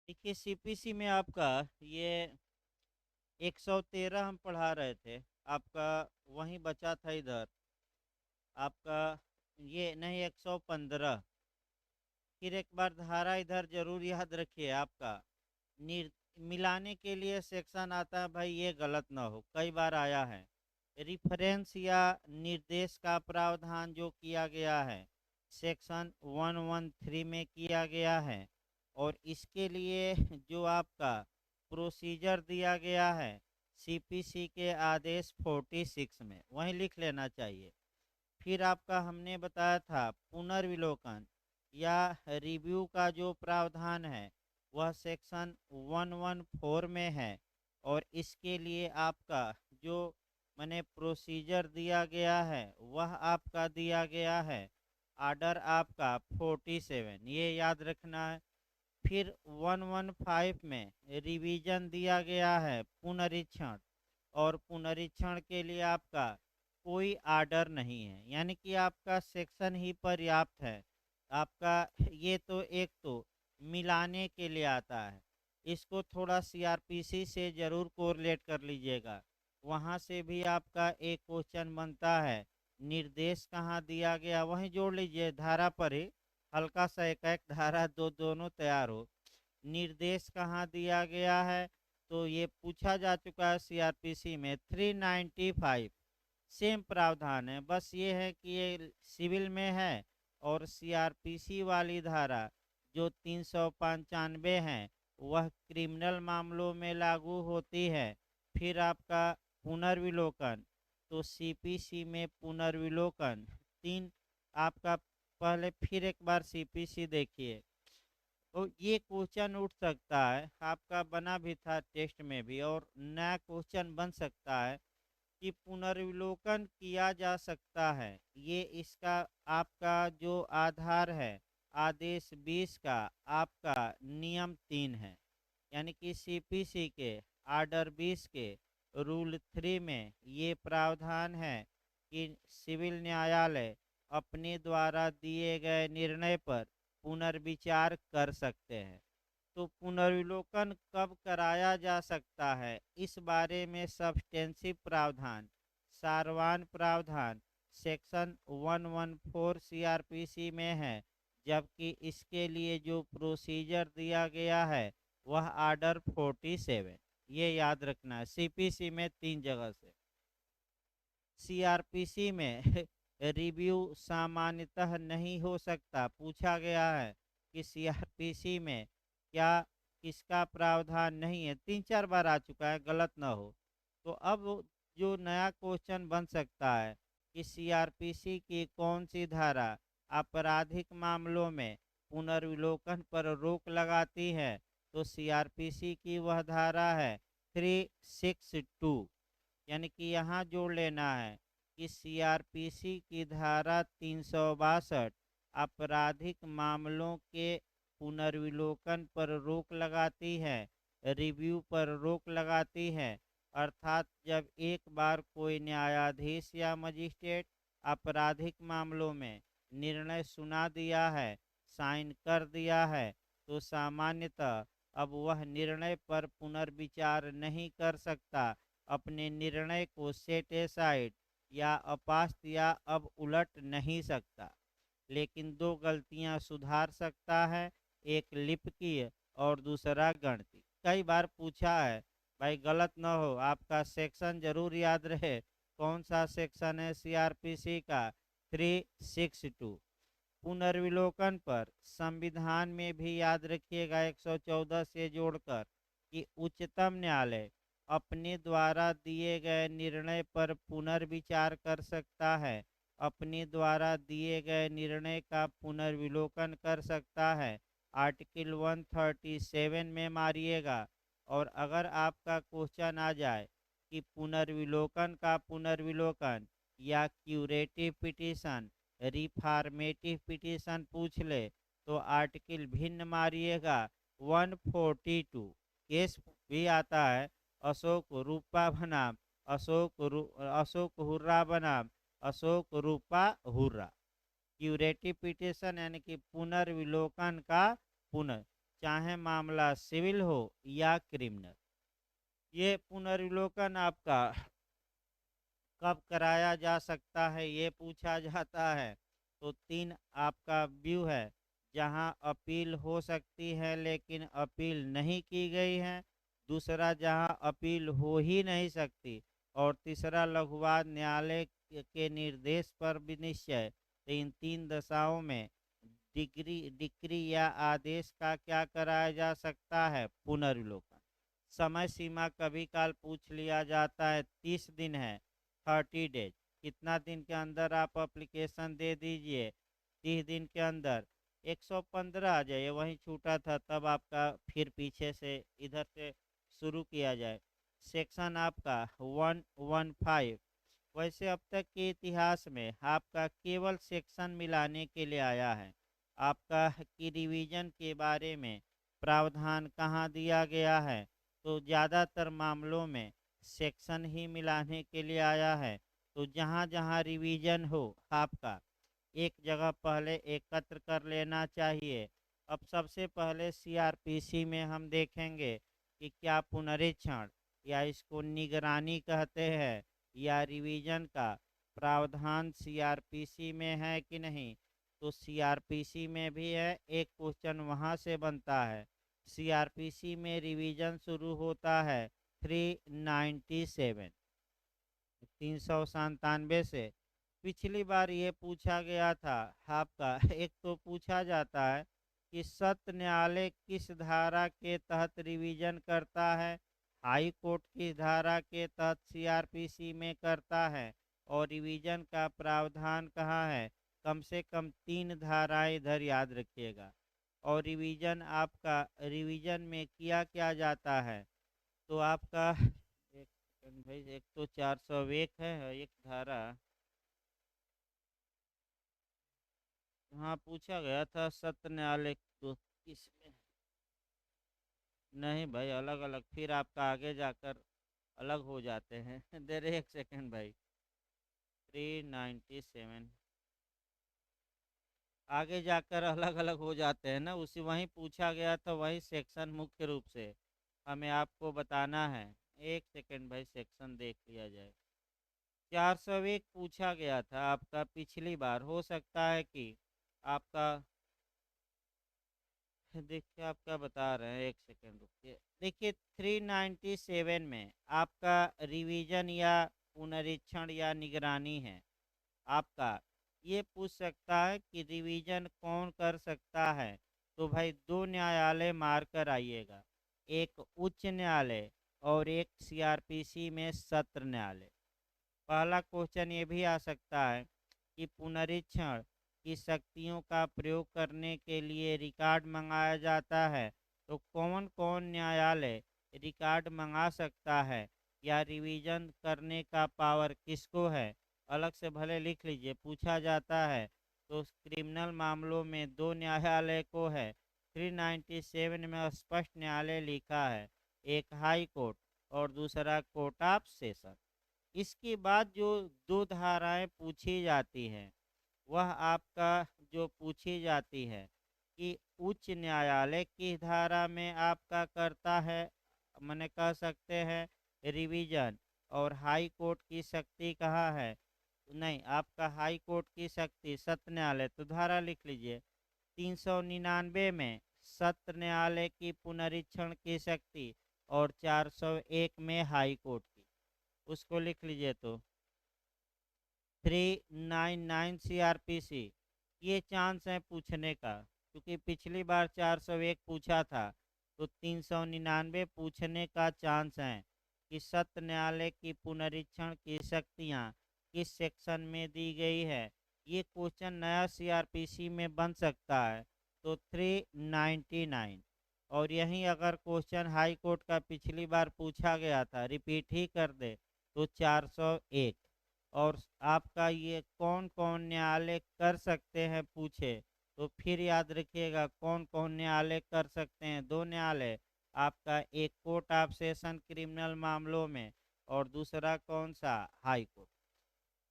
देखिए सीपीसी में आपका ये 113 हम पढ़ा रहे थे। आपका वहीं बचा था इधर आपका ये नहीं 115। फिर एक बार धारा इधर जरूर याद रखिए आपका निर मिलाने के लिए सेक्शन आता है भाई, ये गलत ना हो, कई बार आया है। रिफरेंस या निर्देश का प्रावधान जो किया गया है सेक्शन 113 में किया गया है। और इसके लिए जो आपका प्रोसीजर दिया गया है सीपीसी के आदेश 46 में वहीं लिख लेना चाहिए। फिर आपका हमने बताया था पुनर्विलोकन या रिव्यू का जो प्रावधान है वह सेक्शन 114 में है। और इसके लिए आपका जो मैंने प्रोसीजर दिया गया है वह आपका दिया गया है आर्डर आपका 47, ये याद रखना है। फिर 115 में रिवीजन दिया गया है पुनरीक्षण, और पुनरीक्षण के लिए आपका कोई आर्डर नहीं है, यानी कि आपका सेक्शन ही पर्याप्त है। आपका ये तो एक तो मिलाने के लिए आता है, इसको थोड़ा सीआरपीसी से ज़रूर कोरिलेट कर लीजिएगा, वहाँ से भी आपका एक क्वेश्चन बनता है। निर्देश कहाँ दिया गया वहीं जोड़ लीजिए, धारा पर ही हल्का सा एक एक धारा दो दोनों तैयार हो। निर्देश कहाँ दिया गया है तो ये पूछा जा चुका है सीआरपीसी में 395। सेम प्रावधान है, बस ये है कि ये सिविल में है और सीआरपीसी वाली धारा जो 395 है वह क्रिमिनल मामलों में लागू होती है। फिर आपका पुनर्विलोकन, तो सीपीसी में पुनर्विलोकन तीन आपका पहले फिर एक बार सीपीसी देखिए। तो ये क्वेश्चन उठ सकता है, आपका बना भी था टेस्ट में भी और नया क्वेश्चन बन सकता है कि पुनर्विलोकन किया जा सकता है। ये इसका आपका जो आधार है आदेश 20 का आपका नियम 3 है, यानी कि सीपीसी के आर्डर 20 के रूल 3 में ये प्रावधान है कि सिविल न्यायालय अपने द्वारा दिए गए निर्णय पर पुनर्विचार कर सकते हैं। तो पुनर्विलोकन कब कराया जा सकता है इस बारे में सब्सटेंसिव प्रावधान, सारवान प्रावधान सेक्शन 114 सीआरपीसी में है, जबकि इसके लिए जो प्रोसीजर दिया गया है वह आर्डर 47। ये याद रखना है सीपीसी में तीन जगह से। सीआरपीसी में रिव्यू सामान्यतः नहीं हो सकता, पूछा गया है कि सीआरपीसी में क्या किसका प्रावधान नहीं है, तीन चार बार आ चुका है, गलत ना हो। तो अब जो नया क्वेश्चन बन सकता है कि सीआरपीसी की कौन सी धारा आपराधिक मामलों में पुनर्विलोकन पर रोक लगाती है, तो सीआरपीसी की वह धारा है 362। यानी कि यहाँ जोड़ लेना है कि सीआरपीसी की धारा 362 आपराधिक मामलों के पुनर्विलोकन पर रोक लगाती है, रिव्यू पर रोक लगाती है। अर्थात जब एक बार कोई न्यायाधीश या मजिस्ट्रेट आपराधिक मामलों में निर्णय सुना दिया है, साइन कर दिया है, तो सामान्यतः अब वह निर्णय पर पुनर्विचार नहीं कर सकता, अपने निर्णय को सेट एसाइड या अपास्त या अब उलट नहीं सकता, लेकिन दो गलतियां सुधार सकता है, एक लिपकीय और दूसरा गणती। कई बार पूछा है भाई, गलत न हो, आपका सेक्शन जरूर याद रहे, कौन सा सेक्शन है सीआरपीसी का 362। पुनर्विलोकन पर संविधान में भी याद रखिएगा 114 से जोड़कर कि उच्चतम न्यायालय अपने द्वारा दिए गए निर्णय पर पुनर्विचार कर सकता है, अपने द्वारा दिए गए निर्णय का पुनर्विलोकन कर सकता है। आर्टिकल 137 में मारिएगा। और अगर आपका क्वेश्चन आ जाए कि पुनर्विलोकन का पुनर्विलोकन या क्यूरेटिव पिटीशन रिफार्मेटिव पिटीशन पूछ ले तो आर्टिकल भिन्न मारिएगा 142। केस भी आता है अशोक रूपा बनाम अशोक हुर्रा बनाम अशोक रूपा हुर्रा। क्यूरेटिव पिटिशन यानी कि पुनर्विलोकन का पुनः चाहे मामला सिविल हो या क्रिमिनल। ये पुनर्विलोकन आपका कब कराया जा सकता है ये पूछा जाता है। तो तीन आपका व्यू है जहां अपील हो सकती है लेकिन अपील नहीं की गई है, दूसरा जहां अपील हो ही नहीं सकती, और तीसरा लघुवाद न्यायालय के निर्देश पर विनिश्चय। तो इन तीन दशाओं में डिक्री या आदेश का क्या कराया जा सकता है? पुनर्विलोकन। समय सीमा कभी काल पूछ लिया जाता है, 30 दिन है, 30 डेज। कितना दिन के अंदर आप एप्लीकेशन दे दीजिए? 30 दिन के अंदर। 115 आ जाए, वहीं छूटा था तब आपका फिर पीछे से इधर से शुरू किया जाए। सेक्शन आपका 115। वैसे अब तक के इतिहास में आपका केवल सेक्शन मिलाने के लिए आया है। आपका की रिवीजन के बारे में प्रावधान कहाँ दिया गया है? तो ज़्यादातर मामलों में सेक्शन ही मिलाने के लिए आया है। तो जहाँ जहाँ रिवीजन हो आपका एक जगह पहले एकत्र कर लेना चाहिए। अब सबसे पहले सीआरपीसी में हम देखेंगे कि क्या पुनरीक्षण या इसको निगरानी कहते हैं या रिवीजन का प्रावधान सीआरपीसी में है कि नहीं। तो सीआरपीसी में भी है, एक क्वेश्चन वहाँ से बनता है। सीआरपीसी में रिवीजन शुरू होता है 397 397 से। पिछली बार ये पूछा गया था आपका एक तो पूछा जाता है कि सत्र न्यायालय किस धारा के तहत रिवीजन करता है? हाई कोर्ट की धारा के तहत सीआरपीसी में करता है। और रिवीजन का प्रावधान कहाँ है? कम से कम 3 धाराएं इधर याद रखिएगा। और रिवीजन आपका रिवीजन में किया क्या जाता है? तो आपका एक सेकंड भाई, एक तो 401 है एक धारा। हाँ पूछा गया था सत्र न्यायालय तो किसमें? नहीं भाई, अलग अलग फिर आपका आगे जाकर अलग हो जाते हैं दे रहे एक सेकंड भाई। 397 आगे जाकर अलग अलग हो जाते हैं ना, उसी वहीं पूछा गया था, वही सेक्शन मुख्य रूप से हमें आपको बताना है। एक सेकंड भाई, सेक्शन देख लिया जाए। 401 पूछा गया था आपका पिछली बार। हो सकता है कि आपका देखिए आपका बता रहे हैं, एक सेकेंड रुकिए। देखिए 397 में आपका रिवीजन या पुनरीक्षण या निगरानी है आपका। ये पूछ सकता है कि रिवीजन कौन कर सकता है? तो भाई दो न्यायालय मार कर आइएगा, एक उच्च न्यायालय और एक सीआरपीसी में सत्र न्यायालय। पहला क्वेश्चन ये भी आ सकता है कि पुनरीक्षण की शक्तियों का प्रयोग करने के लिए रिकॉर्ड मंगाया जाता है, तो कौन कौन न्यायालय रिकॉर्ड मंगा सकता है या रिवीजन करने का पावर किसको है? अलग से भले लिख लीजिए, पूछा जाता है। तो क्रिमिनल मामलों में दो न्यायालय को है। 397 में स्पष्ट न्यायालय लिखा है, एक हाई कोर्ट और दूसरा कोर्ट ऑफ सेशन। इसके बाद जो दो धाराएं पूछी जाती हैं वह आपका जो पूछी जाती है कि उच्च न्यायालय की धारा में आपका करता है, मैंने कह सकते हैं रिवीजन, और हाई कोर्ट की शक्ति कहाँ है? नहीं, आपका हाई कोर्ट की शक्ति सत्र न्यायालय। तो धारा लिख लीजिए 399 में सत्र न्यायालय की पुनरीक्षण की शक्ति और 401 में हाई कोर्ट की। उसको लिख लीजिए तो 399 सीआरपीसी। ये चांस है पूछने का, क्योंकि पिछली बार 401 पूछा था, तो 399 पूछने का चांस है कि सत्र न्यायालय की पुनरीक्षण की शक्तियाँ किस सेक्शन में दी गई है। ये क्वेश्चन नया सीआरपीसी में बन सकता है। तो 399। और यहीं अगर क्वेश्चन हाई कोर्ट का पिछली बार पूछा गया था, रिपीट ही कर दे, तो 401। और आपका ये कौन कौन न्यायालय कर सकते हैं पूछे, तो फिर याद रखिएगा कौन कौन न्यायालय कर सकते हैं। दो न्यायालय आपका, एक कोर्ट ऑफ सेशन क्रिमिनल मामलों में और दूसरा कौन सा? High court.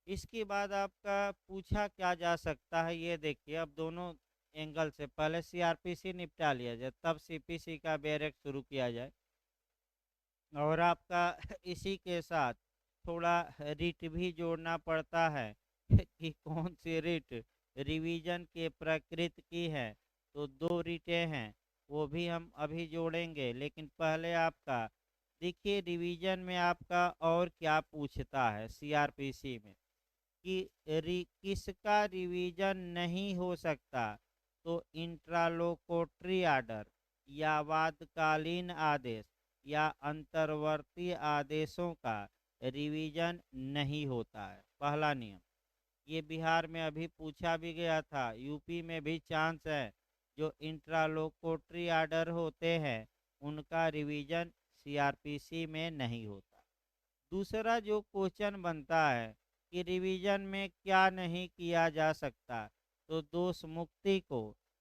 इसके बाद आपका पूछा क्या जा सकता है ये देखिए। अब दोनों एंगल से पहले सीआरपीसी निपटा लिया जाए, तब सीपीसी का बैरक शुरू किया जाए। और आपका इसी के साथ थोड़ा रिट भी जोड़ना पड़ता है कि कौन सी रिट रिवीजन के प्रकृति की है। तो दो रिटें हैं, वो भी हम अभी जोड़ेंगे, लेकिन पहले आपका देखिए रिवीजन में आपका और क्या पूछता है सीआरपीसी में कि किसका रिवीजन नहीं हो सकता। तो इंट्रालोकोटरी आर्डर या वादकालीन आदेश या अंतर्वर्ती आदेशों का रिवीजन नहीं होता है, पहला नियम। ये बिहार में अभी पूछा भी गया था, यूपी में भी चांस है। जो इंट्रालोकोटरी आर्डर होते हैं उनका रिवीजन सीआरपीसी में नहीं होता। दूसरा जो क्वेश्चन बनता है कि रिवीजन में क्या नहीं किया जा सकता, तो दोष मुक्ति को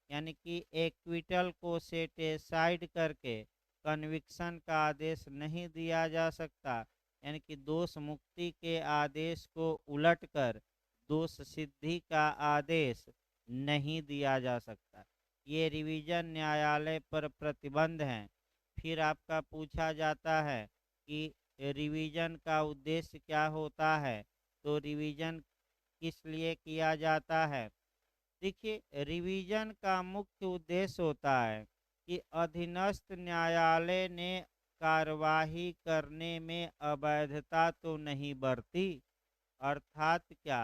यानी कि एक्विटल को सेटिसाइड करके कन्विक्शन का आदेश नहीं दिया जा सकता, यानी कि दोष मुक्ति के आदेश को उलटकर दोष सिद्धि का आदेश नहीं दिया जा सकता। ये रिवीजन न्यायालय पर प्रतिबंध है। फिर आपका पूछा जाता है कि रिवीजन का उद्देश्य क्या होता है, तो रिवीजन किस लिए किया जाता है। देखिए रिवीजन का मुख्य उद्देश्य होता है कि अधीनस्थ न्यायालय ने कार्यवाही करने में अवैधता तो नहीं बरती, अर्थात क्या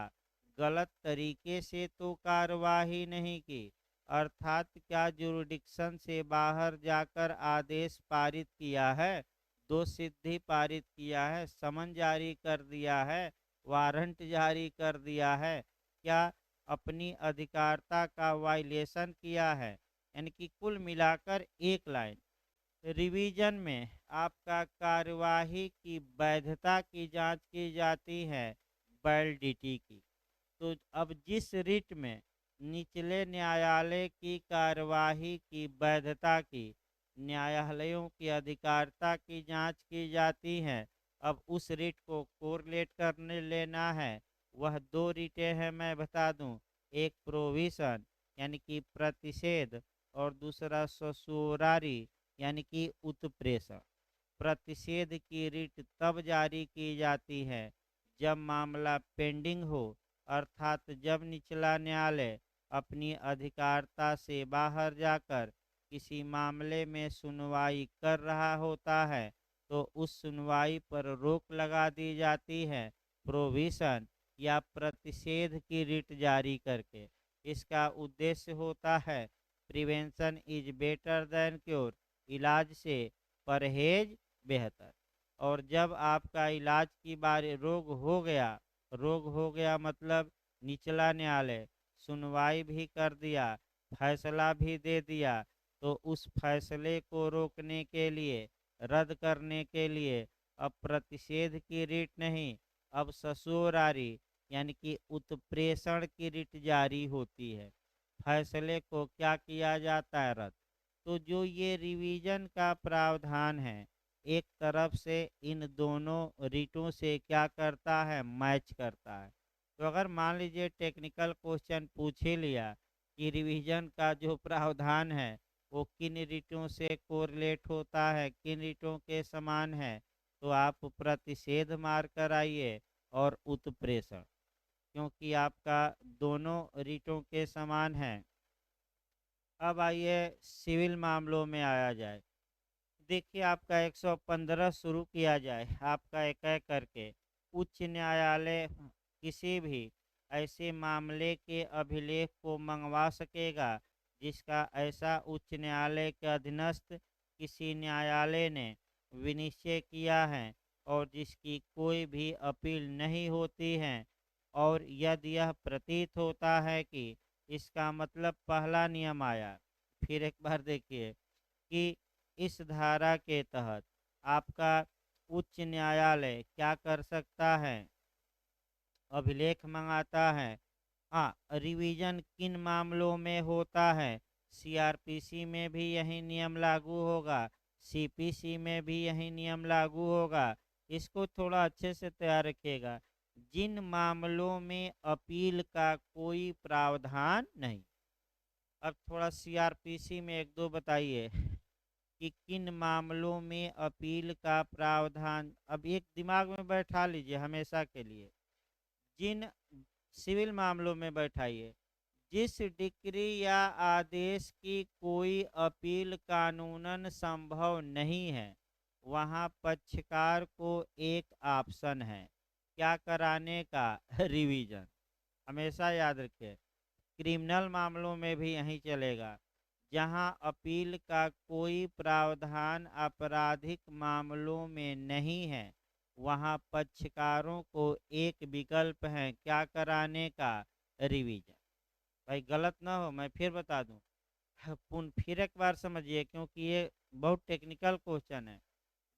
गलत तरीके से तो कार्यवाही नहीं की, अर्थात क्या जुरिडिक्शन से बाहर जाकर आदेश पारित किया है, दोष सिद्धि पारित किया है, समन जारी कर दिया है, वारंट जारी कर दिया है, क्या अपनी अधिकारता का वायलेशन किया है। यानी कि कुल मिलाकर एक लाइन रिवीजन में आपका कार्यवाही की वैधता की जांच की जाती है, वैलिडिटी की। तो अब जिस रिट में निचले न्यायालय की कार्यवाही की वैधता की, न्यायालयों की अधिकारता की जांच की जाती है, अब उस रिट को कोरिलेट करने लेना है। वह दो रिटें हैं, मैं बता दूं, एक प्रोविशन यानी कि प्रतिषेध और दूसरा ससुरारी यानी कि उत्प्रेषण। प्रतिषेध की रिट तब जारी की जाती है जब मामला पेंडिंग हो, अर्थात जब निचला न्यायालय अपनी अधिकारता से बाहर जाकर किसी मामले में सुनवाई कर रहा होता है, तो उस सुनवाई पर रोक लगा दी जाती है प्रोविशन या प्रतिषेध की रिट जारी करके। इसका उद्देश्य होता है prevention is better than cure, इलाज से परहेज बेहतर। और जब आपका इलाज की बारी रोग हो गया मतलब निचला न्यायालय सुनवाई भी कर दिया, फैसला भी दे दिया, तो उस फैसले को रोकने के लिए, रद्द करने के लिए अब प्रतिषेध की रिट नहीं, अब ससुरारी यानी कि उत्प्रेषण की रिट जारी होती है। फैसले को क्या किया जाता है, रद्द। तो जो ये रिवीजन का प्रावधान है एक तरफ से इन दोनों रीटों से क्या करता है, मैच करता है। तो अगर मान लीजिए टेक्निकल क्वेश्चन पूछ ही लिया कि रिवीजन का जो प्रावधान है वो किन रीटों से कोरिलेट होता है, किन रीटों के समान है, तो आप प्रतिषेध मार कर आइए और उत्प्रेषण, क्योंकि आपका दोनों रीटों के समान है। अब आइए सिविल मामलों में आया जाए। देखिए आपका 115 शुरू किया जाए, आपका एक एक करके उच्च न्यायालय किसी भी ऐसे मामले के अभिलेख को मंगवा सकेगा जिसका ऐसा उच्च न्यायालय के अधीनस्थ किसी न्यायालय ने विनिश्चय किया है और जिसकी कोई भी अपील नहीं होती है। और यदि यह प्रतीत होता है कि इसका मतलब पहला नियम आया, फिर एक बार देखिए कि इस धारा के तहत आपका उच्च न्यायालय क्या कर सकता है, अभिलेख मंगाता है। हाँ, रिवीजन किन मामलों में होता है, सीआरपीसी में भी यही नियम लागू होगा, सीपीसी में भी यही नियम लागू होगा। इसको थोड़ा अच्छे से तैयार रखिएगा। जिन मामलों में अपील का कोई प्रावधान नहीं, अब थोड़ा सीआरपीसी में एक दो बताइए कि किन मामलों में अपील का प्रावधान। अब एक दिमाग में बैठा लीजिए हमेशा के लिए, जिन सिविल मामलों में बैठाइए जिस डिक्री या आदेश की कोई अपील कानूनन संभव नहीं है, वहां पक्षकार को एक ऑप्शन है क्या कराने का रिवीजन। हमेशा याद रखिए, क्रिमिनल मामलों में भी यही चलेगा। जहां अपील का कोई प्रावधान आपराधिक मामलों में नहीं है, वहां पक्षकारों को एक विकल्प है क्या कराने का रिवीजन। भाई गलत ना हो, मैं फिर बता दूं, फिर एक बार समझिए क्योंकि ये बहुत टेक्निकल क्वेश्चन है।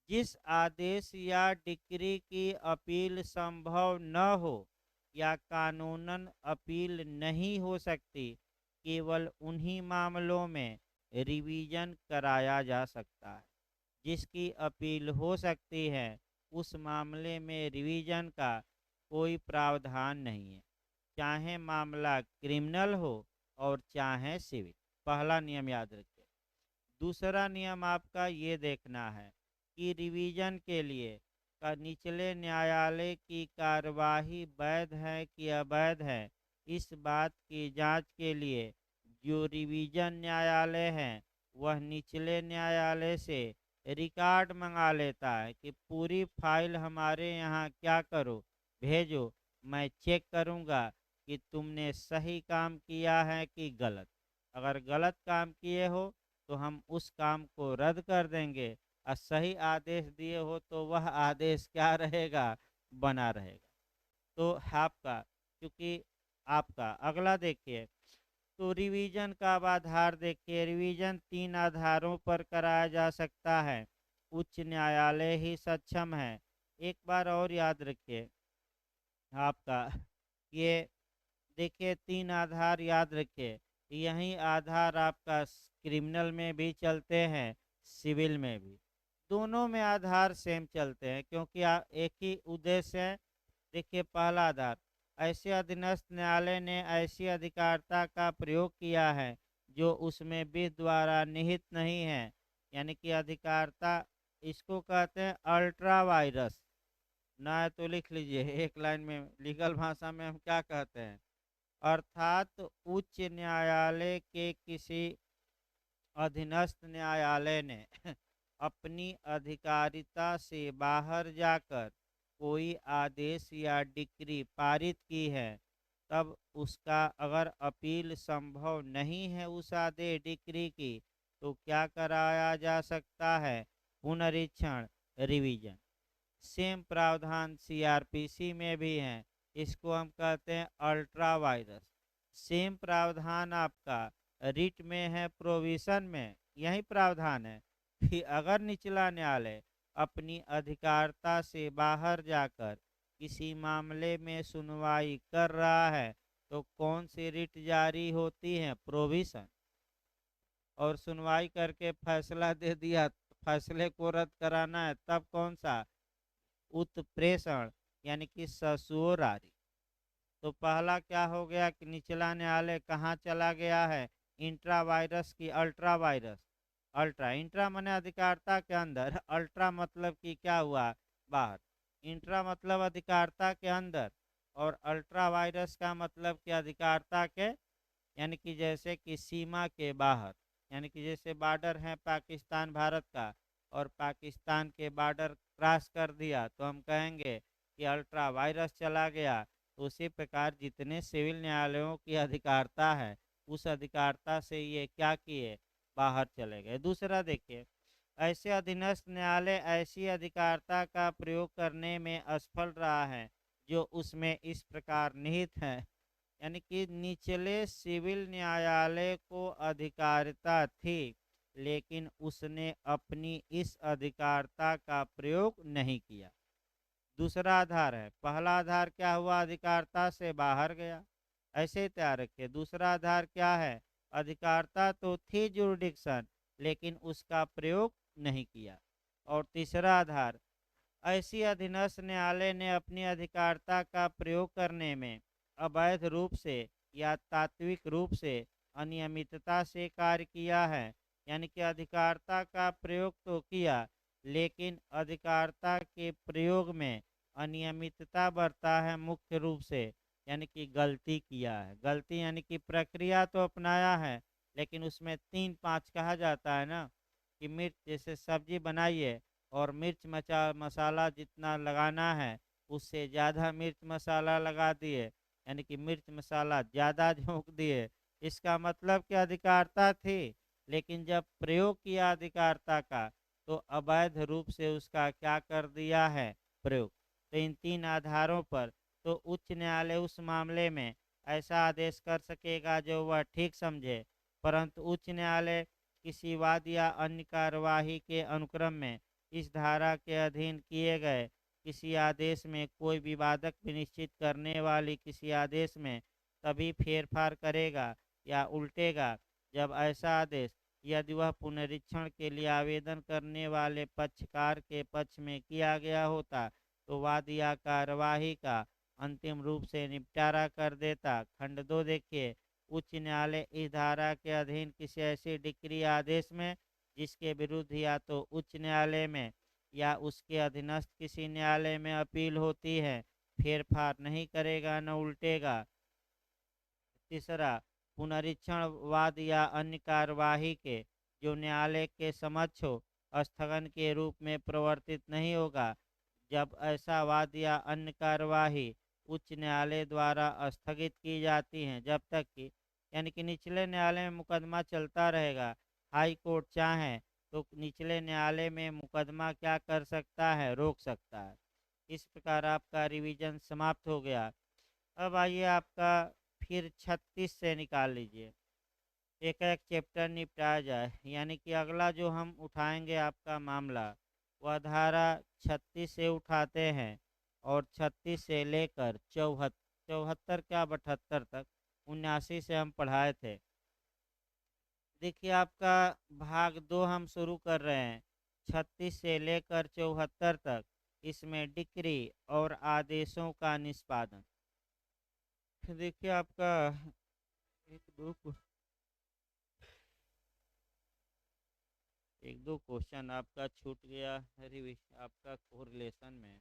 जिस आदेश या डिक्री की अपील संभव न हो या कानूनन अपील नहीं हो सकती, केवल उन्हीं मामलों में रिवीजन कराया जा सकता है। जिसकी अपील हो सकती है उस मामले में रिवीजन का कोई प्रावधान नहीं है, चाहे मामला क्रिमिनल हो और चाहे सिविल। पहला नियम याद रखिए। दूसरा नियम आपका ये देखना है कि रिवीजन के लिए का निचले न्यायालय की कार्यवाही वैध है कि अवैध है, इस बात की जांच के लिए जो रिवीजन न्यायालय है वह निचले न्यायालय से रिकॉर्ड मंगा लेता है कि पूरी फाइल हमारे यहाँ क्या करो, भेजो, मैं चेक करूँगा कि तुमने सही काम किया है कि गलत। अगर गलत काम किए हो तो हम उस काम को रद्द कर देंगे, और सही आदेश दिए हो तो वह आदेश क्या रहेगा, बना रहेगा। तो आपका, क्योंकि आपका अगला देखिए, तो रिवीजन का अब आधार देखिए। रिवीजन तीन आधारों पर कराया जा सकता है, उच्च न्यायालय ही सक्षम है। एक बार और याद रखिए आपका, ये देखिए तीन आधार याद रखिए। यही आधार आपका क्रिमिनल में भी चलते हैं, सिविल में भी। दोनों में आधार सेम चलते हैं क्योंकि एक ही उद्देश्य है। देखिए पहला आधार, ऐसे अधीनस्थ न्यायालय ने ऐसी अधिकारिता का प्रयोग किया है जो उसमें विधि द्वारा निहित नहीं है। यानी कि अधिकारिता इसको कहते हैं अल्ट्रा वायरस। ना है तो लिख लीजिए एक लाइन में, लीगल भाषा में हम क्या कहते हैं। अर्थात उच्च न्यायालय के किसी अधीनस्थ न्यायालय ने अपनी अधिकारिता से बाहर जाकर कोई आदेश या डिक्री पारित की है, तब उसका अगर अपील संभव नहीं है उस आदेश डिक्री की, तो क्या कराया जा सकता है, पुनरीक्षण, रिवीजन। सेम प्रावधान सीआरपीसी में भी है, इसको हम कहते हैं अल्ट्रा वायरस। सेम प्रावधान आपका रिट में है, प्रोविजन में यही प्रावधान है कि अगर निचला न्यायालय अपनी अधिकारिता से बाहर जाकर किसी मामले में सुनवाई कर रहा है तो कौन सी रिट जारी होती है, प्रोविजन। और सुनवाई करके फैसला दे दिया, फैसले को रद्द कराना है, तब कौन सा, उत्प्रेषण, यानी कि ससुरारी। तो पहला क्या हो गया कि निचला न्यायालय कहाँ चला गया है, इंट्रा वायरस की अल्ट्रा वायरस। अल्ट्रा, इंट्रा माने अधिकारिता के अंदर, अल्ट्रा मतलब कि क्या हुआ, बाहर। इंट्रा मतलब अधिकारिता के अंदर, और अल्ट्रा वायरस का मतलब कि अधिकारिता के, यानी कि जैसे कि सीमा के बाहर। यानी कि जैसे बॉर्डर है पाकिस्तान भारत का, और पाकिस्तान के बॉर्डर क्रॉस कर दिया तो हम कहेंगे कि अल्ट्रा वायरस चला गया। तो उसी प्रकार जितने सिविल न्यायालयों की अधिकारिता है उस अधिकारिता से ये क्या किए, बाहर चले गए। दूसरा देखिए, ऐसे अधीनस्थ न्यायालय ऐसी अधिकारिता का प्रयोग करने में असफल रहा है जो उसमें इस प्रकार निहित है। यानी कि निचले सिविल न्यायालय को अधिकारिता थी लेकिन उसने अपनी इस अधिकारिता का प्रयोग नहीं किया। दूसरा आधार है, पहला आधार क्या हुआ, अधिकारिता से बाहर गया, ऐसे ही तैयार रखिए। दूसरा आधार क्या है, अधिकारिता तो थी जुरिडिक्शन लेकिन उसका प्रयोग नहीं किया। और तीसरा आधार, ऐसी अधीनस्थ न्यायालय ने अपनी अधिकारिता का प्रयोग करने में अवैध रूप से या तात्विक रूप से अनियमितता से कार्य किया है, यानी कि अधिकारिता का प्रयोग तो किया, लेकिन अधिकारिता के प्रयोग में अनियमितता बरता है मुख्य रूप से, यानी कि गलती किया है। गलती यानी कि प्रक्रिया तो अपनाया है, लेकिन उसमें 3-5 कहा जाता है ना, कि मिर्च जैसे सब्जी बनाइए और मिर्च मसाला जितना लगाना है उससे ज़्यादा मिर्च मसाला लगा दिए, यानी कि मिर्च मसाला ज़्यादा झोंक दिए। इसका मतलब कि अधिकारिता थी, लेकिन जब प्रयोग किया अधिकारिता का तो अवैध रूप से उसका क्या कर दिया है, प्रयोग। तो इन 3 आधारों पर तो उच्च न्यायालय उस मामले में ऐसा आदेश कर सकेगा जो वह ठीक समझे, परंतु उच्च न्यायालय किसी वाद या अन्य कार्यवाही के अनुक्रम में इस धारा के अधीन किए गए किसी आदेश में कोई विवादक विनिश्चित करने वाली किसी आदेश में तभी फेरफार करेगा या उल्टेगा जब ऐसा आदेश, यदि वह पुनरीक्षण के लिए आवेदन करने वाले पक्षकार के पक्ष में किया गया होता, तो वाद या कार्यवाही का अंतिम रूप से निपटारा कर देता। खंड 2 देखिए, उच्च न्यायालय इस धारा के अधीन किसी ऐसी डिक्री आदेश में जिसके विरुद्ध या तो उच्च न्यायालय में या उसके अधीनस्थ किसी न्यायालय में अपील होती है, फेरफार नहीं करेगा न उल्टेगा। तीसरा, पुनरीक्षण वाद या अन्य कार्यवाही के जो न्यायालय के समक्ष हो स्थगन के रूप में प्रवर्तित नहीं होगा जब ऐसा वाद या अन्य कार्यवाही उच्च न्यायालय द्वारा स्थगित की जाती हैं, जब तक कि, यानी कि निचले न्यायालय में मुकदमा चलता रहेगा। हाई कोर्ट चाहे तो निचले न्यायालय में मुकदमा क्या कर सकता है, रोक सकता है। इस प्रकार आपका रिवीजन समाप्त हो गया। अब आइए आपका फिर 36 से निकाल लीजिए, एक एक चैप्टर निपटाया जाए। यानी कि अगला जो हम उठाएंगे आपका मामला वह धारा 36 से उठाते हैं और 36 से लेकर 74 क्या 72 तक, 79 से हम पढ़ाए थे। देखिए आपका भाग 2 हम शुरू कर रहे हैं 36 से लेकर 74 तक। इसमें डिक्री और आदेशों का निष्पादन। देखिए आपका एक दो क्वेश्चन आपका छूट गया आपका कोरिलेशन में।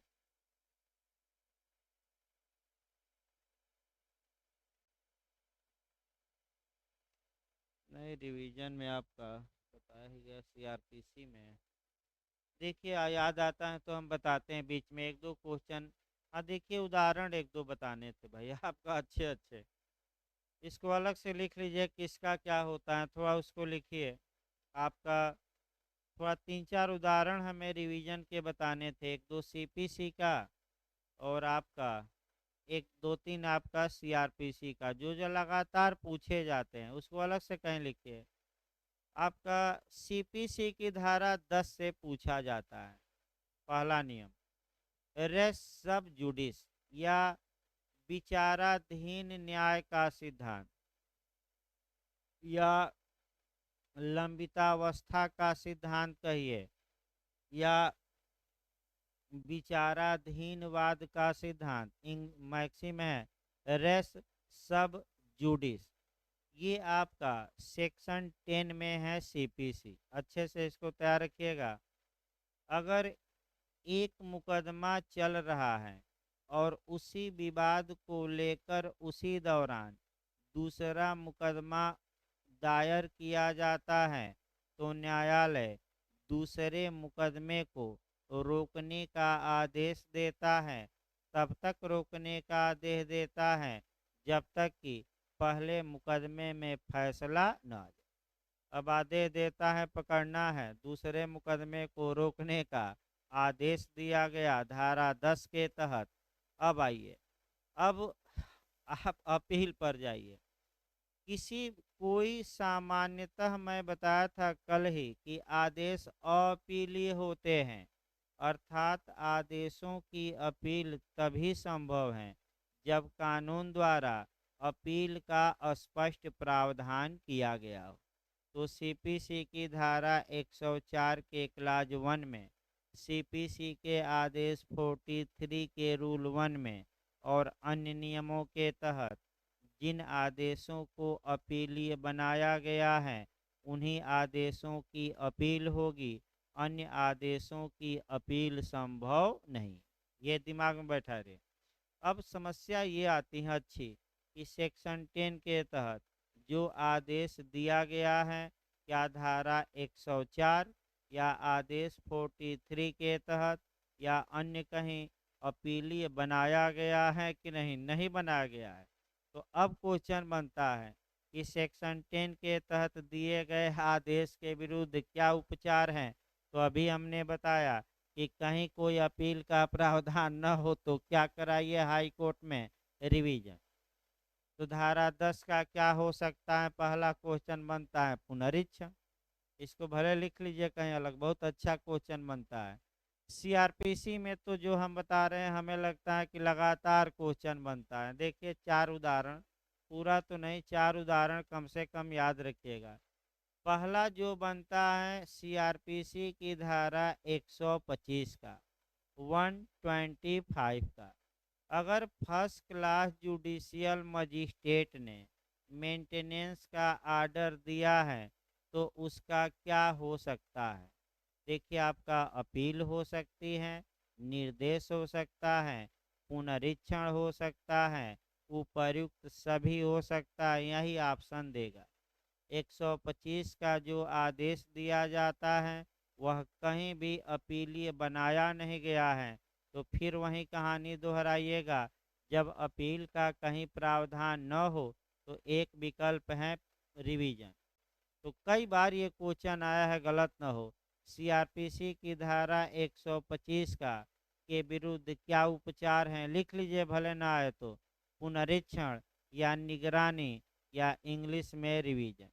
नहीं, रिवीजन में आपका बताया ही गया, सीआरपीसी में। देखिए याद आता है तो हम बताते हैं बीच में एक दो क्वेश्चन। हाँ देखिए, उदाहरण एक दो बताने थे भाई आपका, अच्छे अच्छे। इसको अलग से लिख लीजिए किसका क्या होता है, थोड़ा उसको लिखिए आपका। थोड़ा 3-4 उदाहरण हमें रिवीजन के बताने थे, एक दो सीपीसी का और आपका एक दो तीन आपका सीआरपीसी का, जो जो लगातार पूछे जाते हैं उसको अलग से कहीं लिखिए। आपका सीपीसी की धारा 10 से पूछा जाता है। पहला नियम, रेस सब जुडिस या विचाराधीन न्याय का सिद्धांत या लंबितावस्था का सिद्धांत कहिए या विचाराधीनवाद का सिद्धांत, इन मैक्सिम है रेस सब जुडिस। ये आपका सेक्शन 10 में है सीपीसी। अच्छे से इसको तैयार रखिएगा। अगर एक मुकदमा चल रहा है और उसी विवाद को लेकर उसी दौरान दूसरा मुकदमा दायर किया जाता है, तो न्यायालय दूसरे मुकदमे को रोकने का आदेश देता है। तब तक रोकने का आदेश देता है जब तक कि पहले मुकदमे में फैसला न आ जाए। अब आदेश देता है, पकड़ना है, दूसरे मुकदमे को रोकने का आदेश दिया गया धारा 10 के तहत। अब आइए, अब आप अपील पर जाइए। किसी कोई सामान्यतः मैं बताया था कल ही कि आदेश अपीलीय होते हैं, अर्थात आदेशों की अपील तभी संभव है जब कानून द्वारा अपील का स्पष्ट प्रावधान किया गया हो। तो सीपीसी की धारा 104 के क्लाज 1 में, सीपीसी के आदेश 43 के रूल 1 में और अन्य नियमों के तहत जिन आदेशों को अपीलीय बनाया गया है उन्हीं आदेशों की अपील होगी, अन्य आदेशों की अपील संभव नहीं। ये दिमाग में बैठा रहे। अब समस्या ये आती है अच्छी कि सेक्शन 10 के तहत जो आदेश दिया गया है, क्या धारा 104 या आदेश 43 के तहत या अन्य कहीं अपीलीय बनाया गया है कि नहीं, नहीं बनाया गया है। तो अब क्वेश्चन बनता है कि सेक्शन 10 के तहत दिए गए आदेश के विरुद्ध क्या उपचार हैं। तो अभी हमने बताया कि कहीं कोई अपील का प्रावधान न हो तो क्या कराइए, हाई कोर्ट में रिवीजन। तो धारा 10 का क्या हो सकता है, पहला क्वेश्चन बनता है पुनरीक्षण। इसको भले लिख लीजिए कहीं अलग, बहुत अच्छा क्वेश्चन बनता है। सीआरपीसी में तो जो हम बता रहे हैं हमें लगता है कि लगातार क्वेश्चन बनता है। देखिए 4 उदाहरण, पूरा तो नहीं, 4 उदाहरण कम से कम याद रखिएगा। पहला जो बनता है सीआरपीसी की धारा 125 का, 125 का, अगर फर्स्ट क्लास जुडिशियल मजिस्ट्रेट ने मेंटेनेंस का आर्डर दिया है तो उसका क्या हो सकता है। देखिए आपका अपील हो सकती है, निर्देश हो सकता है, पुनरीक्षण हो सकता है, उपर्युक्त सभी हो सकता है, यही ऑप्शन देगा। 125 का जो आदेश दिया जाता है वह कहीं भी अपीलीय बनाया नहीं गया है। तो फिर वही कहानी दोहराइएगा, जब अपील का कहीं प्रावधान न हो तो एक विकल्प है रिवीजन। तो कई बार ये क्वेश्चन आया है, गलत न हो। सीआरपीसी की धारा 125 का के विरुद्ध क्या उपचार हैं, लिख लीजिए भले ना आए तो, पुनरीक्षण या निगरानी या इंग्लिश में रिवीजन।